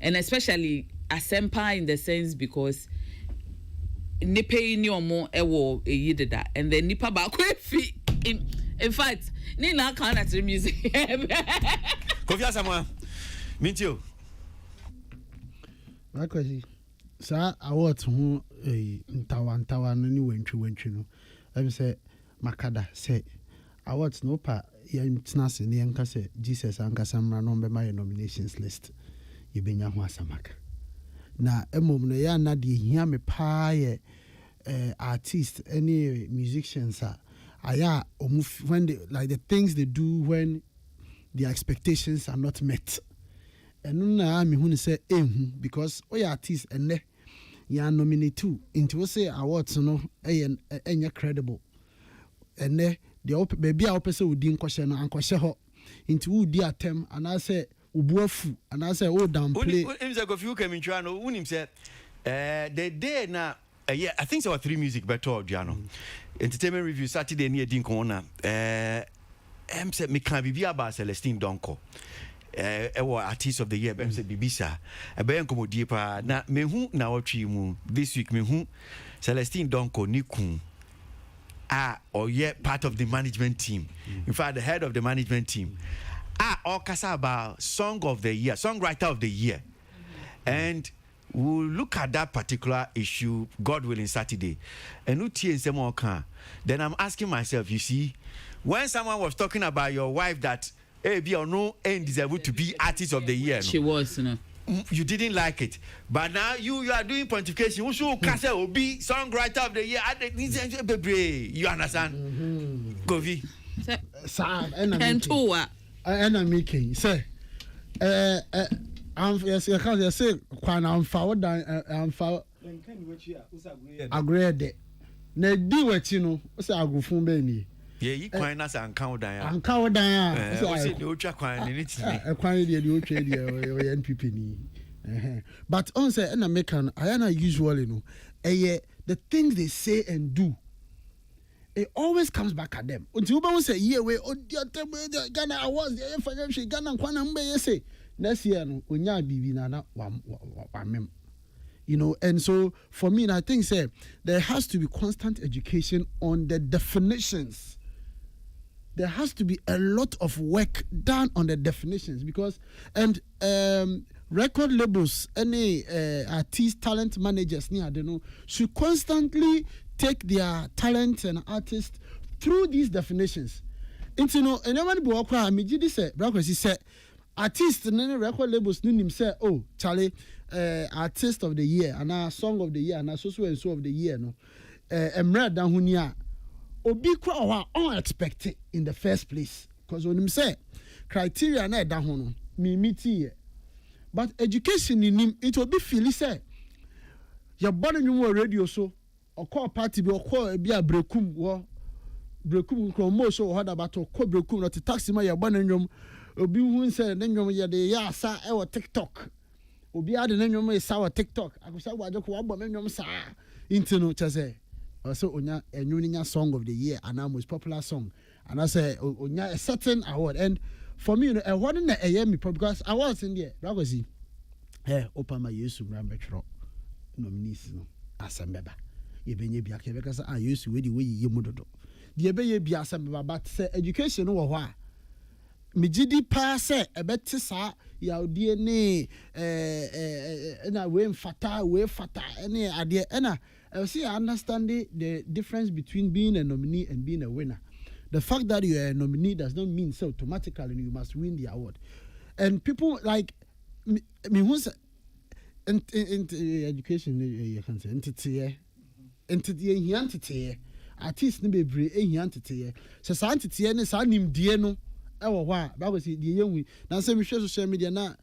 and especially asempa in the sense because nipa ni omo ewo eyi deda and then nipa ba kwefi in fact ni na kan at music Kofi Asamoah Mintio Makwesi sa award ho ntawa no ni wantwi no em say makada say award no pa yɛn tena se ne yɛn ka sɛ Jesus ankasa mmra no bɛma yɛ nominations list yɛbɛnya ho asamaka na emom no yɛ na de hia me paa yɛ artists any musicians aya when they, like the things they do when the expectations are not met and na me hu say because oya artists ene ya nominate too into we say awards no enya credible ene the baby a opese odi nkɔhye no ankɔhye ho into wo di atem and I say ubuafu and I say oh downplay him say go few came in try no unim say the day na yeah, I think so 3 music better Diano. Entertainment review Saturday near Dinko na em say me can be about Celestine Donko. Artist of the year em say Bibisa. E be enkomo die pa na me hu na otwi mu this week me hu Celestine Donko ni kun or yet part of the management team. In fact, the head of the management team. All kasa about song of the year, songwriter of the year. And we'll look at that particular issue, God willing, Saturday. And then I'm asking myself, you see, when someone was talking about your wife that be or no ain't deserve to be artist of the year. She was, you know. You didn't like it, but now you are doing pontification. Who should Kasa will be songwriter of the year? You understand, Kofi? Sam and and two and I'm making say I'm yes you can't say kwan I'm forward I'm for agree na di wachi no say agrofun be ni ye kwan na san count down say the ultra kwan ni timi kwan dey the ultra dey NPP ni but on say na make an I usually no the things they say and do it always comes back at them. Until you say, yeah, we Ghana awards, the financial Ghana Kwana Mbe say next year no unya bibi na mem. You know, and so for me, I think say there has to be constant education on the definitions. There has to be a lot of work done on the definitions because record labels, any artist talent managers, I don't know, should constantly take their talent and artists through these definitions. And you know, and everybody be walk around. Me just say, because he said, artist and any record labels knew him say, oh, Charlie, artist of the year, and a song of the year, and a so and so of the year, no, Emra Dahunia, obi kwa unexpected in the first place, because when him say criteria na dahuno, me meet but education in him, it will be feel say, you're born in your radio so. Or call party be or call be a brekum so hard about to call brekum not to taxi my abandon obi who say then you the ya sa e TikTok obi add then you say TikTok I go say wa just wa bomb sa into no say also onya enyunya song of the year and our most popular song and I say onya a certain award and for me you know award na e me because I was in there because open my yesu metro nominees no asembeba yebenye bia ke bekasa yesu we di we yemudodo de ebeye bia asembeba but say education no wo ho a megidi pa say ebete sa yaudie ne na we fata any ade na I see understanding the difference between being a nominee and being a winner. The fact that you are a nominee does not mean so automatically you must win the award. And people like me who's in education you can say entity artist ni bebre entity so sa entity ne sa nimdie no e wo ho a ba go see die yenwi na say me hwe social media na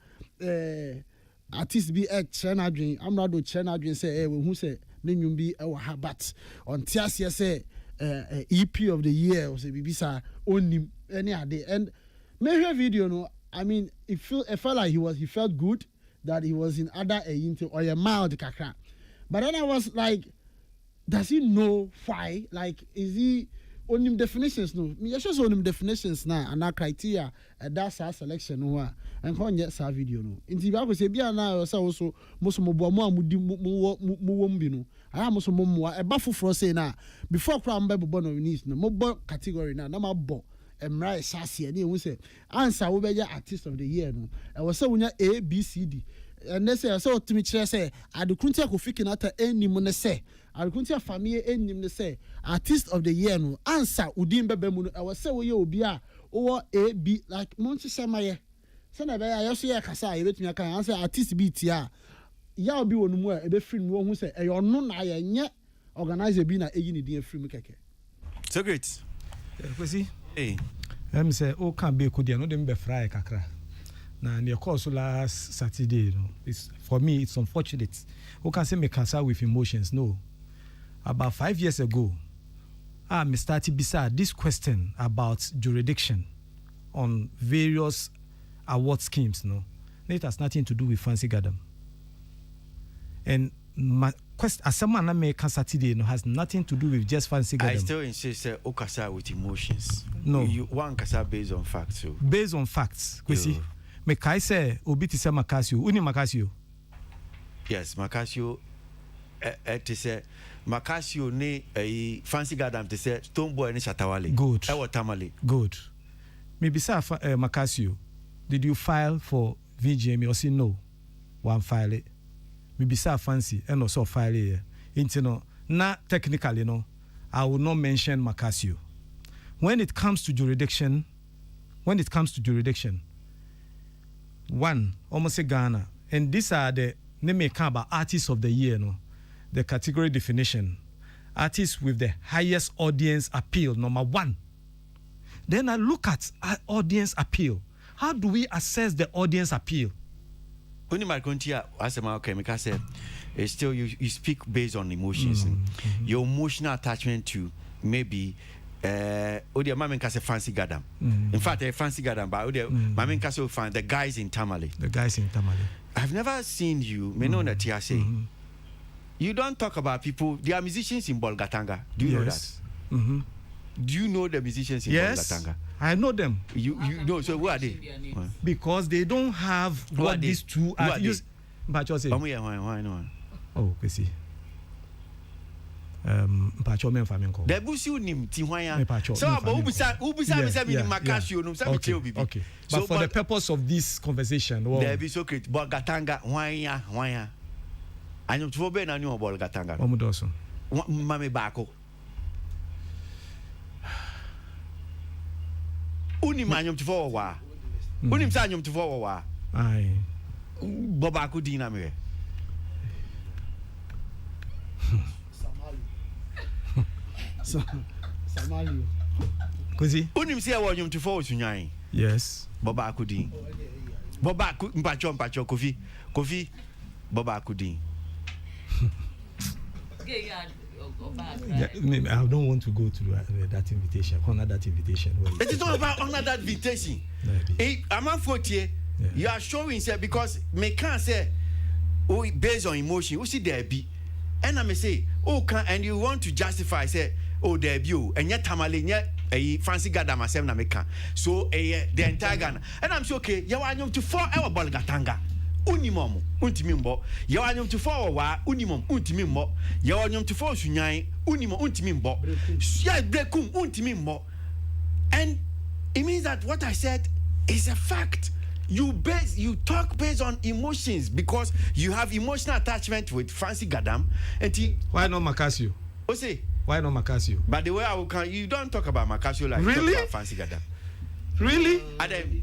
artist bi kyerɛ na adwen amrado kyerɛ na adwen say we hu say ne nwum bi e wo ha but on tiasie say EP of the year or say bibisa onim any ade and me video no I mean it felt like he felt good that he was in other into or a mild kakra but then I was like does he know why like is he onim definitions no me just onim definitions na and criteria that's our selection no and come get sa video no nti ba ko se bia na so also most mo bo mo amudi mo wom bi no I most mo e ba foforo say na before kra mba bo no news no mo bo category na ma bo emra sase na ehu say answer wo be artist of the year no e wo say wonya ABCD and they say so to me say adukunti akofiki na ta enim ne say adukunti afamie enim ne say artist of the year no answer udin bebe mu no e wo say wo ye obi a wo AB like monchi semaye say na be ya so ye kasa ye betumi aka answer artist bi ti a ya obi wonu mu a e be free no hu say e yo no na ye nye organizer bi na eyi ne din free mu keke so great kwesi eh em say o kan be ko dia no dem be fry kakra na near course last Saturday it's for me it's unfortunate who can say me cancer with emotions no about 5 years ago me started beside this question about jurisdiction on various award schemes no it has nothing to do with Fancy Gadam and my question as someone me cancer today no has nothing to do with just Fancy Gadam. I still insist okasa with emotions no you one kasa based on facts so based on facts kwesi me kai say obi ti say Makasio uni Makasio yes Makasio te say Makasio ne Fancy Gadam te say Stoneboy ne Shatawale good Tamale good me bisa Makasio did you file for VGM or say no one file it me bisa Fancy and also file here into no na technically no I will not mention Makasio when it comes to jurisdiction one almost Ghana and these are the name about artists of the year no the category definition artists with the highest audience appeal number 1 Then I look at audience appeal. How do we assess the audience appeal? Only my country, as a chemical said, still you speak based on emotions. Your emotional attachment to maybe Odia Mamen Kase fancy gadam. In fact, a fancy gadam, but Odia Mamen Kase will find the guys in Tamale. The guys in Tamale. I've never seen you, Menona Tiase. You don't talk about people. There are musicians in Bolgatanga. Do you know that? Do you know the musicians in Bolgatanga? I know them. You know, so who are they? Because they don't have what these two are used. But you say, why not? oh, we see. Mpacho men faminko. The busi nim tiwanya. So ubusa me makasio no say me tell bibi. Okay. But so, for the purpose of this conversation, there be Socrates Bolgatanga wanya. Anyum tufo be na ni Bolgatanga. Omudoso. Mame bako. Unim anyum tufo wa. Unim sa anyum tufo wa. Ai. Bobako dina me. Samali. Kuzi? Unim se wa anyum tufo sunyan. Yes. Bobako din. Bobako mpacho Kofi Bobako din. Yeah, I don't want to go to that invitation. Honor that invitation. It is not about honor that invitation. I'm on 40. You are showing, say, because me can't say, oh, based on emotion. You see there be, and I may say, oh, and you want to justify, say, oh, there be you, and yet Tamale, yet a fancy Gada myself na me can. So the entire Ghana, and I'm so okay. You want to 4 hour Bolgatanga. Unimum, untimimbo, Yawanyum to 4 wa, unimum, untimimbo, Yawanyum to 4 sunyan, unimum, untimimbo, Sia brekum, untimimbo. And it means that what I said is a fact. You talk based on emotions because you have emotional attachment with Fancy Gadam. And why not Makasio? Say, why not Makasio? But the way you don't talk about Makasio like really? You talk about Fancy Gadam. Really?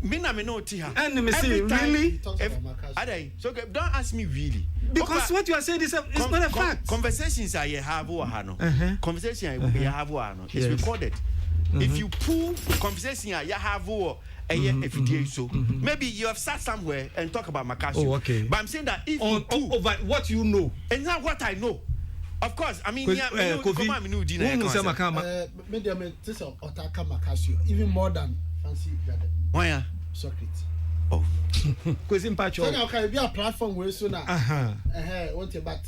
Me no tiha. And me say really? So don't ask me really. Because what you are saying is it's not a fact. Conversations I have conversation I have is recorded. If you pull conversation I have so maybe you have sat somewhere and talk about Makasio. Oh, okay. But I'm saying that if over what you know. And not what I know. Of course, I mean, even more than Fancy Garden. Why? Socrates. Oh. Question Pacho. So okay, be a platform where so now. What about?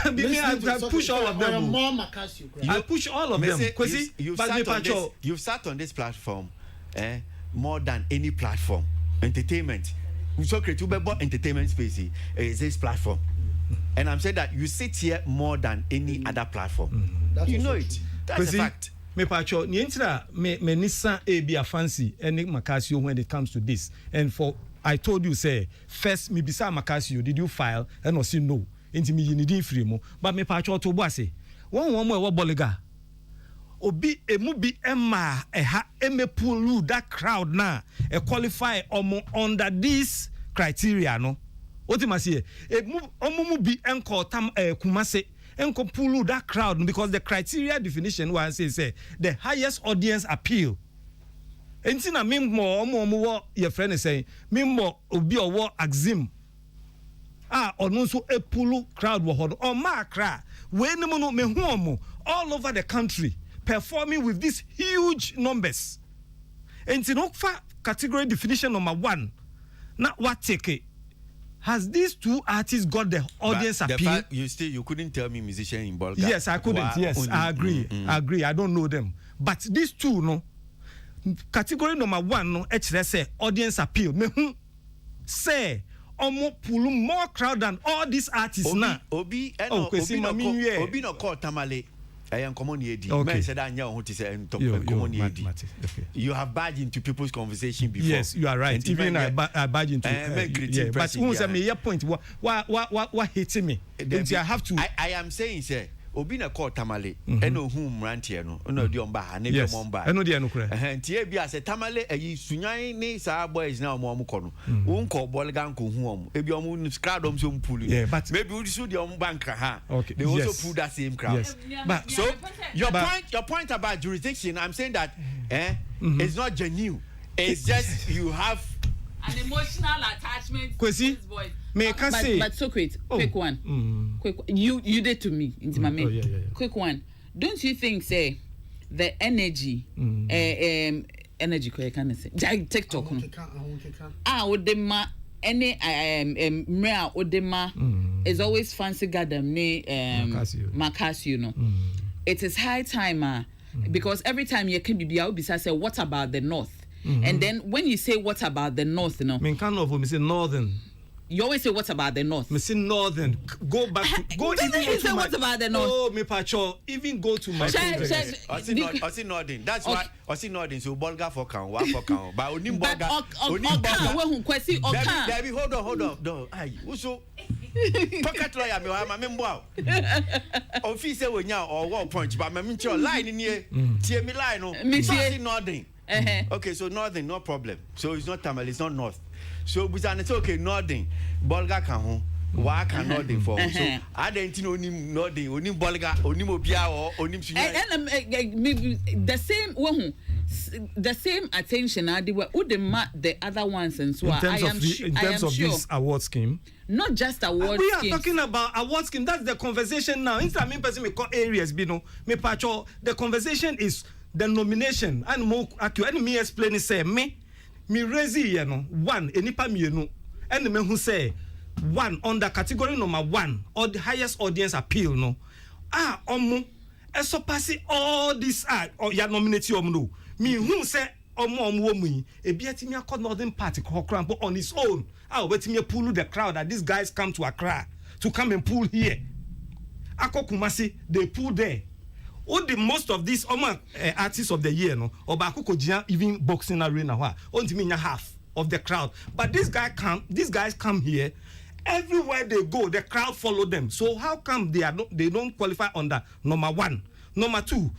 I push all of them. More Makasio. I push all of them. You've sat on this platform, more than any platform. Entertainment. Socrates, you bought entertainment space is this platform. And I'm saying that you sit here more than any other platform. You know it. That's a fact. Me pacho ni entra me nisa e be a fancy any Makasio when it comes to this. And for I told you say first me bisa Makasio did you file and no say no. Enti me yini free mo but me pacho to bo ase. One mo e wo bolega. Obi emu bi emma eha emepulu that crowd na e qualify omo under this criteria no. What you must say? Omo bi enko tam kumase enko pulu that crowd because the criteria definition one say the highest audience appeal. Enti na mimmo omo your friend is saying mimmo obi owo axim. Ono so epulu crowd wo hodo o ma kra we no no me hu omo all over the country performing with these huge numbers. Enti no fa category definition number 1 na what take it. Has these two artists got the audience appeal? The fact you couldn't tell me musician in Bulgaria. Yes, I couldn't. Yes, I agree. I agree. I don't know them. But these two, no. Category number 1, no. Say audience appeal. Me say pull more crowd than all these artists now. Obi no call Tamale. I am common yedi. Men said I know to say common yedi. You have barged into people's conversation before. Yes, you are right. Even I barged into. But who say me your point? What hitting me? I have to. I am saying say. Obi na call Tamale eno hum rantie no no di omba na bi omba eno di eno kure ntie bia se Tamale ayi sunyan ni sa boys na omo ko no won ko bolgan ko hu omo ebi omo crowd om so mpulu but maybe we should the omo bank ha they also pull that same crowd but so your point about jurisdiction I'm saying that it's not genuine. It's just you have an emotional attachment Kwesi, to this voice. may I say, but so quick one. Quick, you did to me, into my yeah. Quick one. Don't you think, say, the energy, energy, can I say, TikTok, Odema, any Odema is always fancy gadam ne Macasio, no. It is high time, because every time you can be out, besides say, what about the north? And then when you say what about the north, you know, me say northern. You always say what about the north? Me say northern. Go back to go even go to what about the north? Oh, me pacho, even go to my I see northern. That's why I see northern. So Bolga for can, one for can. But onim Bolga, Debbie, hold on. No, aye. Also, pocket lawyer me wa me mbo. Office we nya or one punch, but me mention line in here. Tie me line no. So I see northern. Okay, so northern, no problem. So it's not Tamil, it's not north. So we say okay, northern. Bolga can home. Why can northern for? So I don't know northern, only Bolga, only Mobia or only the same attention I did were the other ones and so in terms of this award scheme. Not just award we are talking about award scheme. That's the conversation now. Instead of me person me call areas, me pacho. The conversation is the nomination and more accurate. And me explain it say me raise you know one enipa me no and me who say one on the category number 1 or the highest audience appeal no omo eso pass all this or ya nominate you no me who say omo mu e biati me akọ northern party but on his own wait me pull the crowd that these guys come to Accra to come and pull here akọ Kumasi they pull there. All the most of these artists of the year, no, or Bakukojia even boxing arena, only mean half of the crowd. But these guys come here, everywhere they go, the crowd follow them. So how come they don't qualify under number 1? Number 2,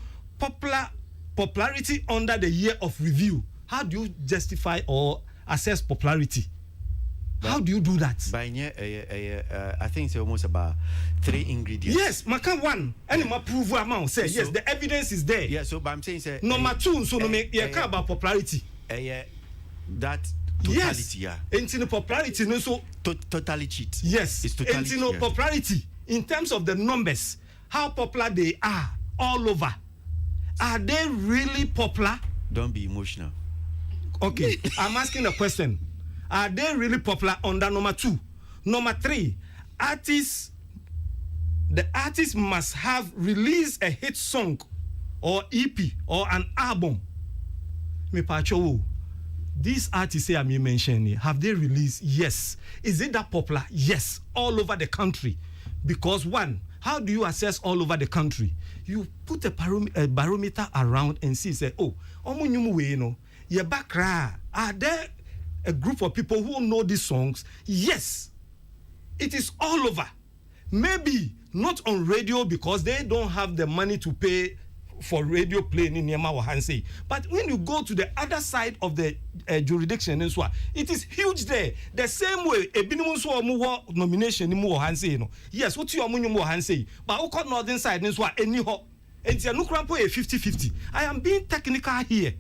popularity under the year of review. How do you justify or assess popularity? How do you do that? By I think it's almost about 3 ingredients. Yes, Maka 1. And my prove amount say yes, the evidence is there. Yeah, so but I'm saying say number 2, so no make care about popularity. That totality, yeah. Into popularity, no so totally cheat. Yes, it's totality. Into popularity in terms of the numbers, how popular they are all over. Are they really popular? Don't be emotional. Okay, I'm asking a question. Are they really popular under number 2? Number 3, the artist must have released a hit song or EP or an album. Me pacho, these artists say I'm mentioning, have they released? Yes. Is it that popular? Yes. All over the country. Because 1, how do you assess all over the country? You put a barometer around and see, say, oh, are there a group of people who know these songs? Yes, it is all over. Maybe not on radio because they don't have the money to pay for radio playing in Yama or Hansei. But when you go to the other side of the jurisdiction, it is huge there. The same way, a minimum nomination in Hansei. Yes, what you are Hansei, but who call northern side in anyhow. And it's a 50-50. I am being technical here.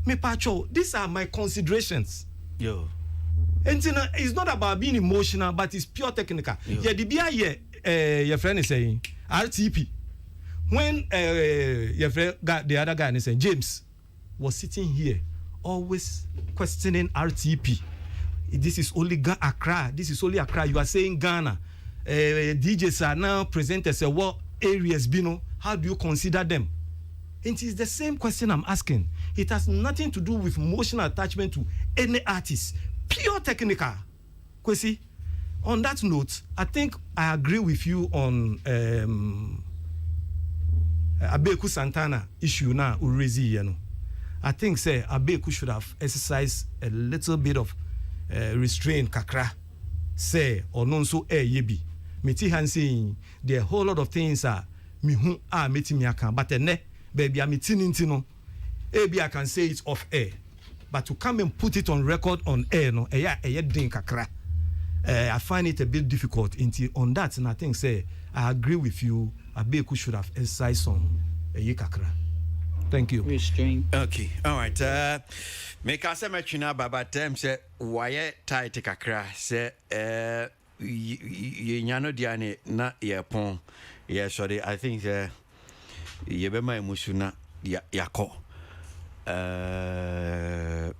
Me pacho, these are my considerations. Yo. And it's not about being emotional, but it's pure technical. Yeah, the BI your friend is saying RTP. When your friend got the other guy and saying James was sitting here, always questioning RTP. This is only Accra. This is only Accra. You are saying Ghana. DJs are now presenters. What areas, Bino? How do you consider them? It is the same question I'm asking. It has nothing to do with emotional attachment to any artist. Pure technical. Kwesi, on that note, I think I agree with you on Abeku Santana issue now, Urezi, you know. I think, say, Abeku should have exercised a little bit of restraint, kakra. Say, or non so yebi. Meti han saying, there are a whole lot of things meti miaka, but baby, I'm no. Maybe I can say it off air, but to come and put it on record on air, no, I find it a bit difficult. On that, and I think, say, I agree with you. Abeku should have exercised some kakra. Thank you. Restraint. Okay, all right. Make us a match now, but say why tight kakra say yano diane na pon. Yeah, sorry. I think ye be my musuna yako.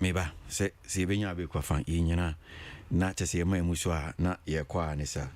Meba say benya be kwa fan yinyana na chese my muswa na ye kwa anisa.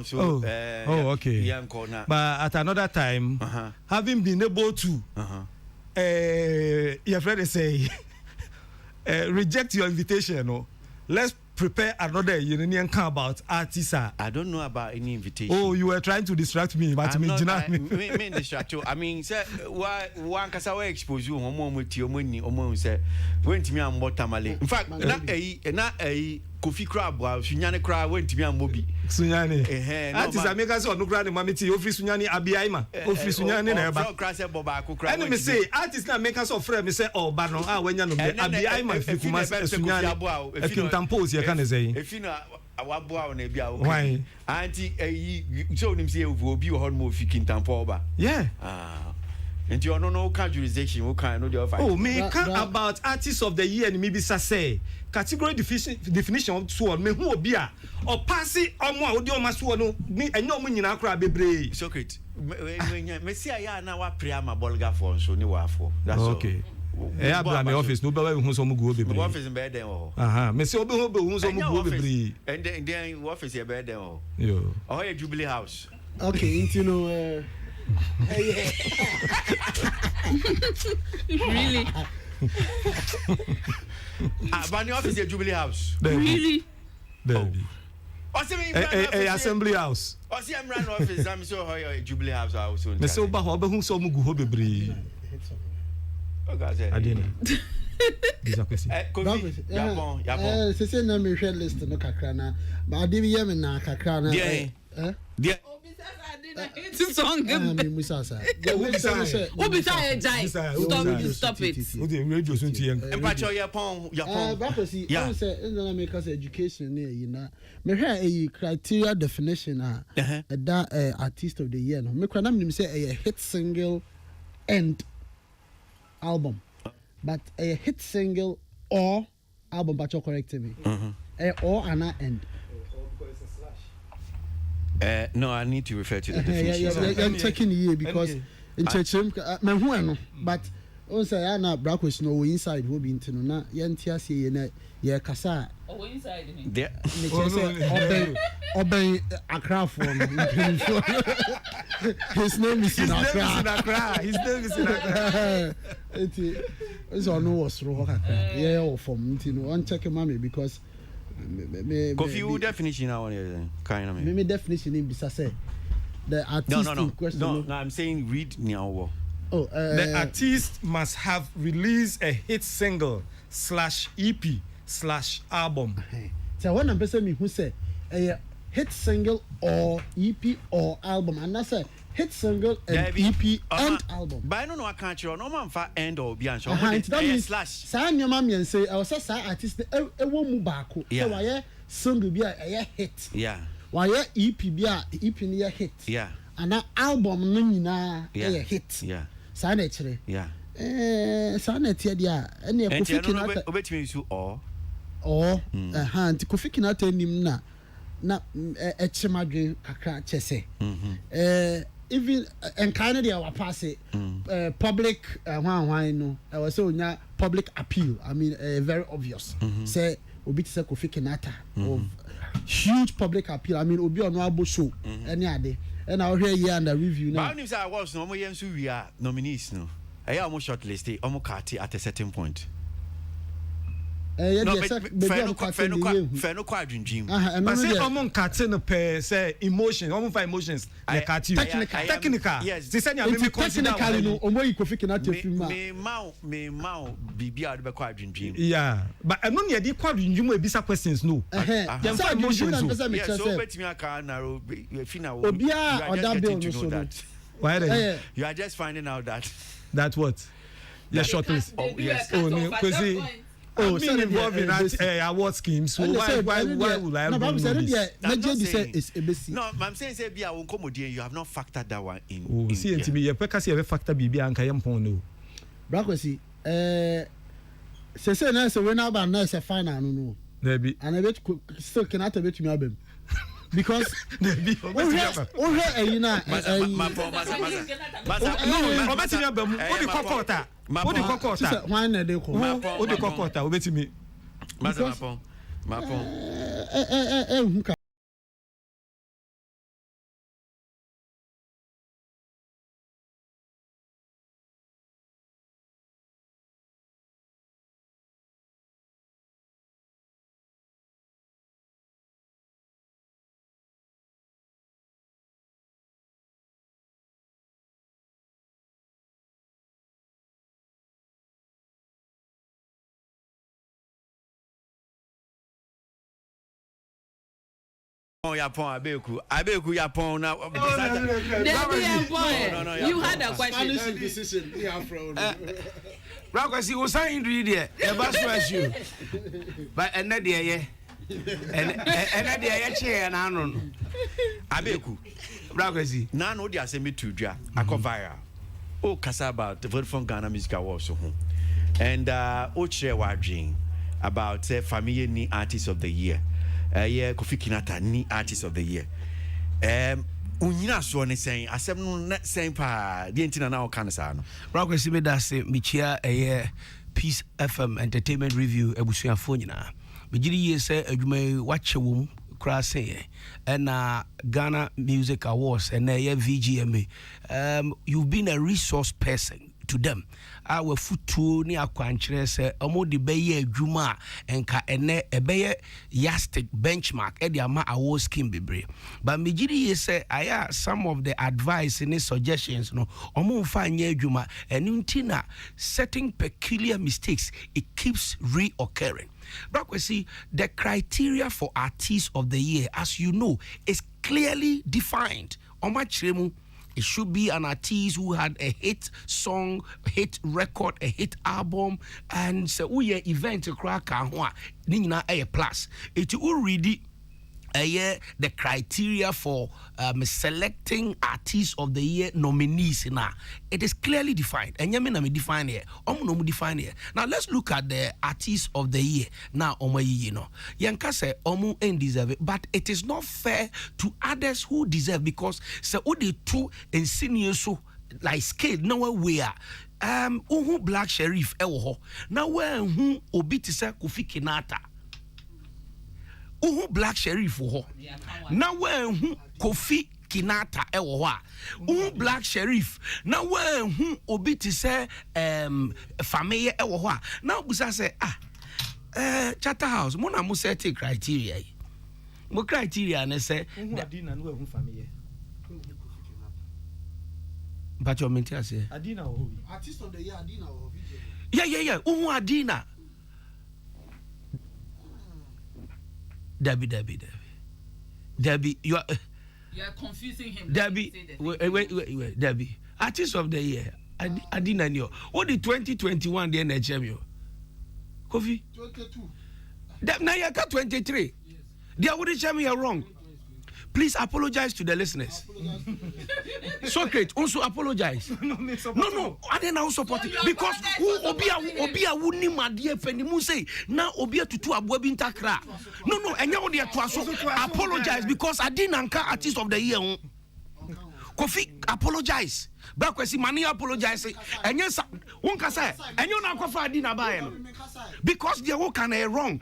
So, okay. But at another time, having been able to, your friend say, reject your invitation. No? Let's prepare another union come about artists. I don't know about any invitation. Oh, you were trying to distract me, but me distract you. I mean, say, why one can expose you with your money, say, went to me and what tamale. In fact, not a coffee crab, Sunyane crab went to me and Moby. Sunyane, artists are making no grand mamity, office Sunyani Abiaima, office Sunyane, and me say, artists not make us of friend, me say, oh, but no, when you're Abiaima, if you must Sunyani, if you can pose, you can say. If you know, why? Auntie, so him say, will be a hard move, you can tampo. Yeah. And you don't know kind jurisdiction, who kind of your fight. Oh, me about artists of the year and maybe say category definition of sword, me who be or pass it on one audio must me and no money in Accra be Socrates. Messia now what Priama Bolga for so new for. That's okay. I have my office, no better who's some good be office in bed. Messi Obo who's some good be. And then office your bed. Yo. Oh, a Jubilee House. Okay, you know. Really? But the office is Jubilee House. Really? Baby. Assembly House. Oh, see, I'm running office. I'm so high Jubilee House. Messi Oba Oba who's some good be. Oh, God, I didn't. C'est c'est na me share list no kakra na ba ade bi yem na kakra na dia song Musasa. Stop it. Radio so ntie empacho yapon Bakosi I say na make us education na yi na me hwe a criteria definition that artist of the year no me kra na me say a hit single and album but a hit single or album but you correct me or an end. No, I need to refer to the definition. I'm checking here because in church, but also I na brackets no inside will be into na yantia say ye kasa. Oh, inside me. There. Obey Accra from. His name is in Accra. His name is in Accra. It's on no was wrong. Yeah, from you know, I'm checking mommy because. Coffee definition now kind of me definition in bisa say the artist in question. No, I'm saying read now. Oh, the artist must have released a hit single /EP/album. So one person me who say a hit single or EP or album, and that's a hit single and EP and album. But I don't know I can't show no man for end or beyond. So slash. Sa your mommy and say I was sa artist e wo mu baako. So why single be a hit. Yeah. Why EP be EP ni a hit. Yeah. And that album no nyina a hit. Yeah. Sa na kire. Yeah. Sa na tie dia and e Kofi Kinata obetimi su or nti Kofi Kinata nim na echimadwe kakra chese. Even and kind of they pass it public no I was so public appeal. I mean very obvious. Say obi say Kofi Kinata of huge public appeal. I mean obi on abo show any ade and I hear here and the review now. But if I was no more yensu we are nominees no. I almost shortlisted almost at a certain point. no quite dream. But say among cartoon per say emotions, almost five emotions. Technical. Yes. They say you technically no. Omo you could figure out your film. Me mau bibi out be quite dream. Yeah, but I'm not near the quite dream. We be some questions no. Them five emotions. Yeah, so bet me I can narrow. If you know, Obia or that bill no that. Why then? You are just finding out that. That what? Yeah, short list. Oh yes. Oh no, because I'm involved in that award scheme. So why will I? No, but I'm saying no, I'm saying say be a comedian. You have not factored that one in. Oh, see, into me, you because you have factor BB and Kayam Pono. Brakwesi, say na say when about na say final no. Maybe. And I bet still cannot bet me abem. Because you know what the kokota why na dey ko what the kokota obetimi ma pon Yapon abeku yapon na you had a question. Decision Brakwesi we sign ingredient e ba so ashu but ene de ye ene de ye che na anu no abeku Brakwesi na no de asemi tudwa akovira o kasa about the Vodafone Ghana Music Awards ho and o share wadwin about family ni artist of the year. Yeah, Kofi Kinata ni artist of the year. Unyina so ne saying asem no saying pa the entina na o kan sa no. Brakwesi me da say me chia Peace FM entertainment review ebusuafo nyina. Me giri ye say adwuma wache wom kra say and Ghana Music Awards and VGMA. You've been a resource person to them. Our futu ni akwankyere se omo de beye adwuma enka ene ebeye yastic benchmark e de ama award scheme bebre but mejiri ye say aya some of the advice and suggestions no omo mfa anya adwuma enuntina setting peculiar mistakes it keeps reoccurring. Brakwesi, the criteria for artist of the year, as you know, is clearly defined. Omachiremu, it should be an artist who had a hit song, hit record, a hit album, and so we event crack nina a plus. It already the criteria for selecting artists of the year nominees now. It is clearly defined. And yamina me define here. No define here. Now let's look at the artists of the year. Now you know. Yanka say omu ain't deserve it, but it is not fair to others who deserve because say odi two and senior so like scale nowhere where uhu Black Sheriff ewo now where who obi ti say Kofi Kinata uhu Black Sheriff ho na wen Kofi Kinata ewo ho a uhu Black Sheriff na wen obi ti say family ewo ho a na obusa say Charter House mo na mo set criteria mo criteria na say Adina no wen family but you mean say Adina ho artist of the year Adina or yeah uhu Adina Debbie, you are confusing him. Debbie, wait, Debbie, artist of the year. I didn't know. What the 2021 the NHM? Kofi 22. Now you got 23. Yes. They are what you are wrong. Please apologize to the listeners. Socrates also apologize. No. I didn't also support it because who obia wuni madie fenimu say now obia tutu abwabi ntakra. No, and you dey to apologize because I didn't anchor artist of the year. Kofi apologize. Brakwesi mani apologize. And you won kasa and you na kofa Adina buy because they work can wrong.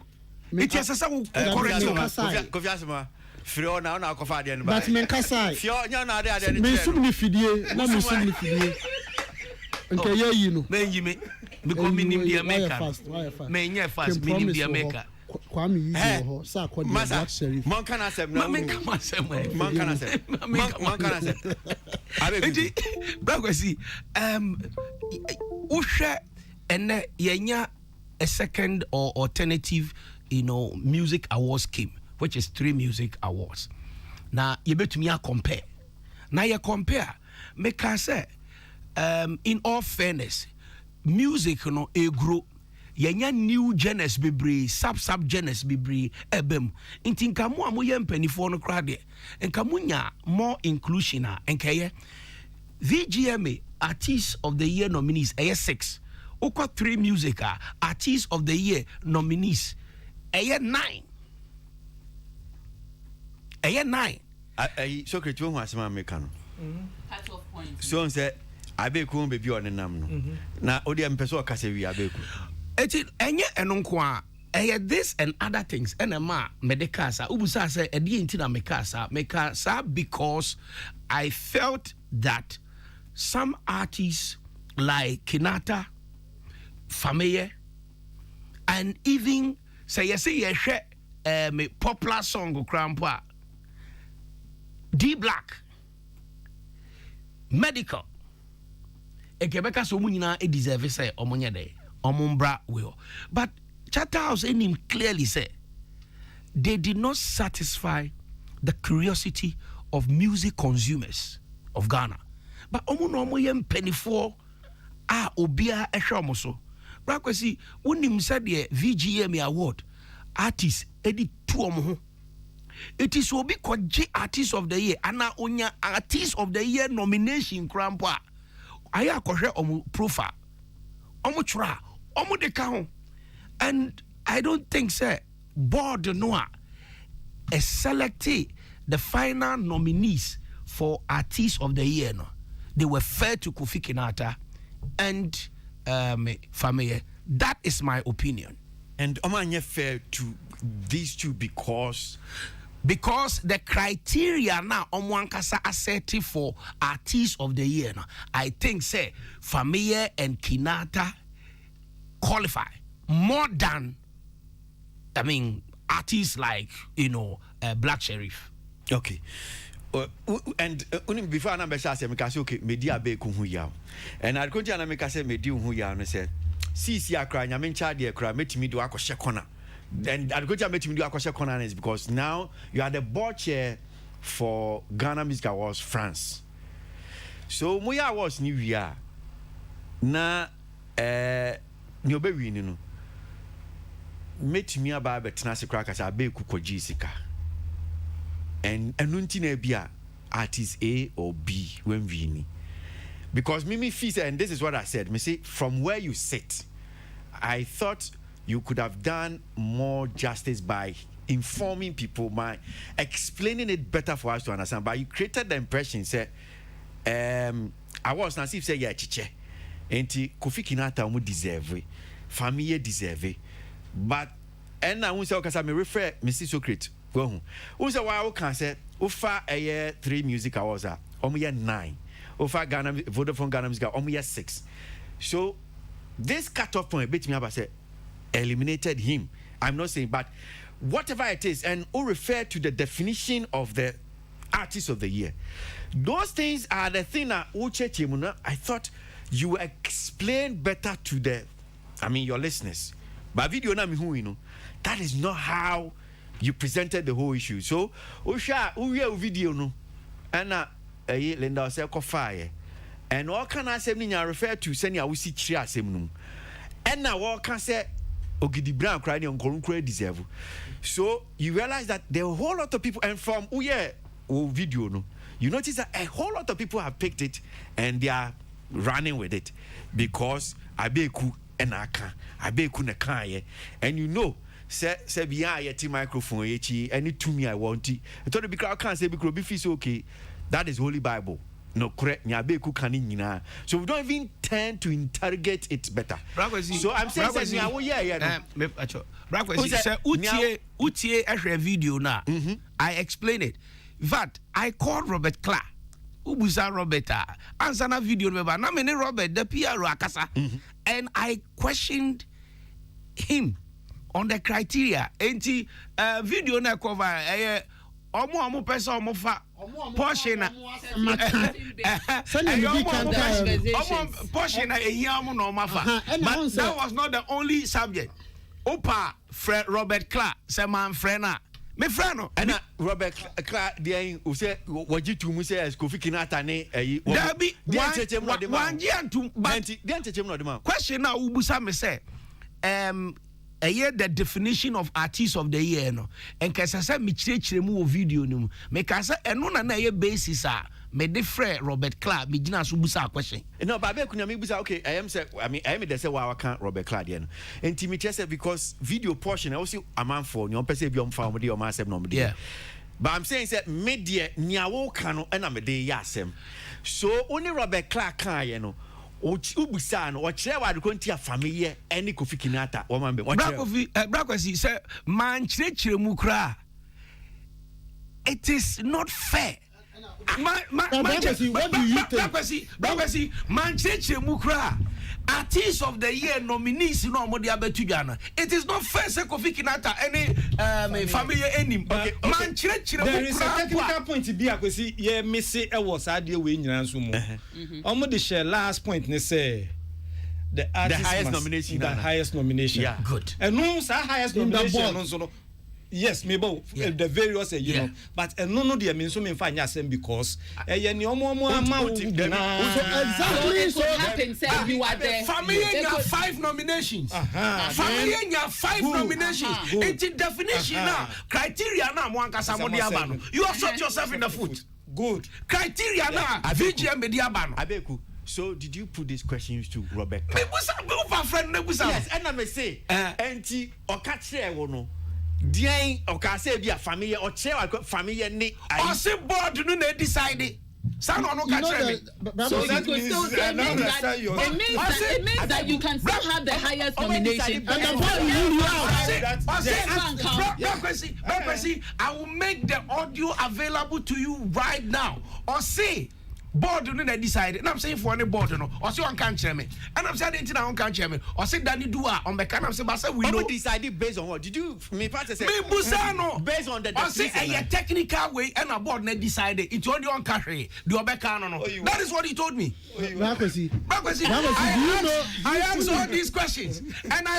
It is a correct. Kofi Asma Frio na akofa ade no ba. But men kasai. Fio nya na ade men sum ni fidie, na men sum ni fidie. Nke ye yi no. Men yi me. because minim the America why fast me fast minim the America Kwame yi ho sa akọ the black sheriff man can accept now man can accept abeku Bragwesi uhwe ene yenya a second or alternative music awards scheme which is 3 music awards. Now you betumi compare. Now you compare make I say in all fairness music e grow yenya new genres bebre sub genres bebre ebem nti nkamu amoye mpanifo no kra de nkamu nya more inclusion enkeye VGMA Artist of the Year nominees 6 okwa 3 music Artist of the Year nominees 9 so create one asema make no cut off point so say abeku be bi onenam no na odi ampeso okase wi abeku eti enye enonko a this and other things enema medicasa ubusa say edi enti na mekasa because I felt that some artists like Kinata Fameye and even say me popular song Krampa D Black Medical ekebeka so munyina e deserve say omonye dey omombra will but Chatterhouse in him clearly said they did not satisfy the curiosity of music consumers of Ghana but omo yem penifo obia ehwe omo so Brakwesi unim said the VGMA award artist edi tu omo ho it is obi koji artist of the year ana onya artist of the year nomination krampo aya kohwe omo profile omo chura omo de ka ho and I don't think say board noa selected the final nominees for artist of the year no they were fair to Kofi Kinata and Fameye. That is my opinion. And omanye fair to these two because the criteria now omwankasa assertive for artist of the year no, I think say Fameye and Kinata qualify more than artists like Black Sheriff. Okay. And before I say okay media be ku hu ya and I continue na make say media hu ya no say CC akra nya mencha de akra metimi do akoshe corner and I continue metimi do akoshe corner is because now you are the board chair for Ghana Music Awards France. So Moya Awards new year na ni obewi ni no metimi aba betena se kra kasa be ku koji sika and nunti na bia artist A or B when we ni because Mimi fees and this is what I said me say from where you sit I thought you could have done more justice by informing people by explaining it better for us to understand but you created the impression say I was not if say yeah chiche enti Kofi Kinata mu deserve family deserve but and I won't say okay me refer Mr. Socrates go home who say why can say ofa 3 music awards omo 9 ofa Ghana Vodafone Ghana Music omo 6 so this cut-off point bet me about say eliminated him. I'm not saying but whatever it is and who refer to the definition of the artist of the year those things are the thing that I thought you explain better to your listeners but video na me who that is not how you presented the whole issue so we video no and Linda say fire and all can assembly refer to send ya wusi chiri asem no and now all can say Ogidi Brown crying on Korunkure deserve so you realize that there are a whole lot of people and from video no you notice that a whole lot of people have picked it and they are running with it because abeku and aka abeku na kan and say biya yeti microphone yechi any to me I want it to be crowd can say because be feel okay that is Holy Bible no correct nyabeku kan nyina so we don't even tend to interrogate it better so I'm saying say utie ehwe video na I explain it in fact I called Robert Clark ubusa Robert answer na video remember na me ne Robert the PRO akasa and I questioned him on the criteria enti video na cover omo person omo fa portion na portion na ehia omo na omo fa but that was not the only subject opa friend Robert Clark say man friend na me friend no and Robert Clark dey who say waji to mu say Kofi Kinata ne there be one year to but question now ubusa me say a year the definition of artist of the year no and kasa me chire mu video no me kasa eno na ye basis me different Robert Clark me gina so busa question no ba be kunya me busa okay I am say I mean dey say wa kan Robert Clark there no enti me say because video portion I also amount for you person bi omfa omde o ma asem no omde yeah but I'm saying say media nia wo kan no na me dey ya asem so only Robert Clark kan ye no ubusa no ochire wa konti a family any Kofi Kinata wo man be Brakofi say man chire mu kra it is not fair what do you think man chire mu kra artist of the year nominees no mo dia betu dwana it is not fair say Kofi Kinata any family any man chire mu kra there is a technical point bi akwesi ye miss e was ade we nyina nso mu omo de share last point ne say the highest nomination yeah good and no highest nomination no so no yes maybe the various you know but no the mean so me fa nya asem because ye ne omo ama exactly so happen say you are there family nya 5 nominations family nya 5 nominations it's definition now criteria now mo ankasa mo dia ba no you have shot yourself in the foot good criteria now VGM media ba no abeku. So did you put these questions to Robert? Yes, and I may say enti okachire wo no Dien okase bia family or chair family ni I say board no na decide San no catch me. So that means it means that you can still have the highest nomination. I will make the audio available to you right now. Or say board no na decide. And I'm saying for any board no. Or say one can't share me. And I'm saying anything one can't share me. Or say Danny Dua on the can. I'm saying we know decided based on what? Did you me part say? Me busano based on the definition. Or say a technical way and a board na decided. It's only on carry. Do a back no. That is what he told me. Bakwesi, I answer all these questions and I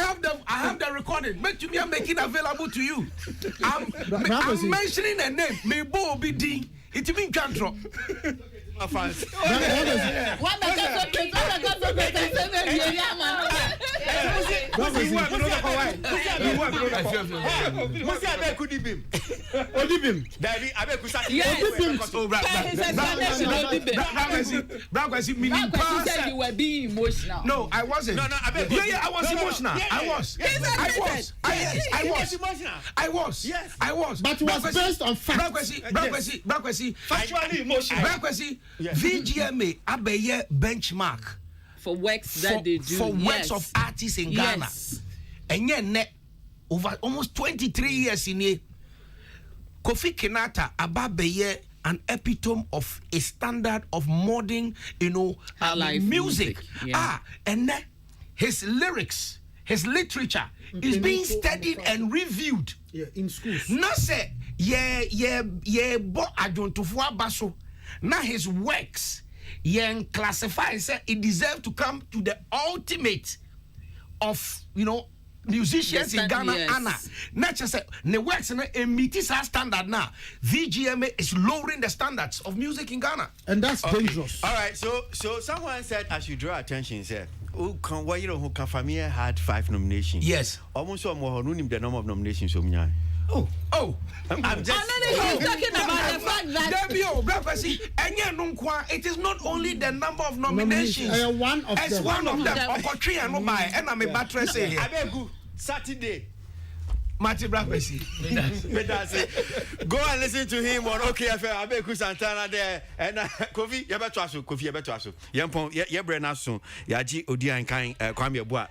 have the recording. Make me making available to you. I'm mentioning a name. Me bo be ding. It mean can't drop. My fans. You were being emotional. No, I wasn't. No, I was emotional. I was. Yes. I was. But it was based on facts. Brakwesi. Factually emotional. Brakwesi. VGMA abeye benchmark for works that they do. For works of artists in Ghana. And yet over almost 23 years in here. Kofi Kinata ababeye an epitome of a standard of modern, music. Yeah. And his lyrics, his literature is being studied and reviewed. Yeah, in schools. Not say, bo adjontofo abaso. Now his works, classified, say it deserves to come to the ultimate of, musicians in Ghana. Yes. Anna, not just the works and meet his standard now. VGMA is lowering the standards of music in Ghana, and that's dangerous. All right, so someone said I should draw attention. Said, who Kafamia had 5 nominations. Yes, almost more the number of nominations. So Oh, I'm just talking about the fact that it is not only the number of nominations. One of it's them. one of them. And I'm a battery say here. Saturday. Martin Brakwesi. Go and listen to him on OKFM. Abeku Santana there. And Kofi, you better ask. Kofi, you better ask. Yampon, ye brand soon. Yaji Odi and Kind Kwame Boa.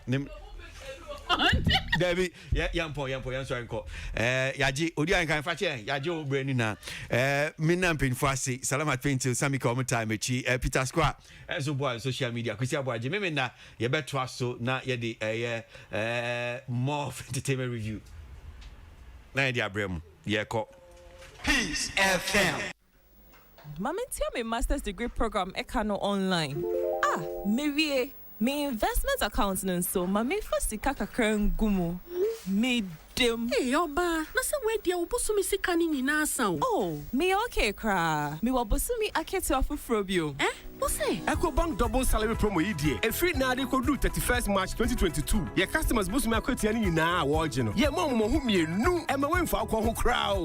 Debbie, yampo, yanko. Yaji, Odi can fache, Yajo Brenina, Minampin Fasi, Salamat Pinto, Sami Time, Peter Square, as a boy, social media, Kusia Boy, Jimena, you bet trust so, not yet more entertainment review. Nadia Brem, Peace FM. Mama, tell me master's degree program Ekano online. Maybe me investment accounts and so mama first kaka gumu. Me dem. Hey, Oba, nasa where dia obosu mi sika ni nyina asan. Oh, me okay kra. Me wabosu mi akete afufrobio. What's say? EcoBank double salary promo idie. A free na dey do 31st March 2022. Your customers bosu mi akweti ani nyina a wo je no. Ye mo hu mienu. E ma wen fa akọ ho kra o.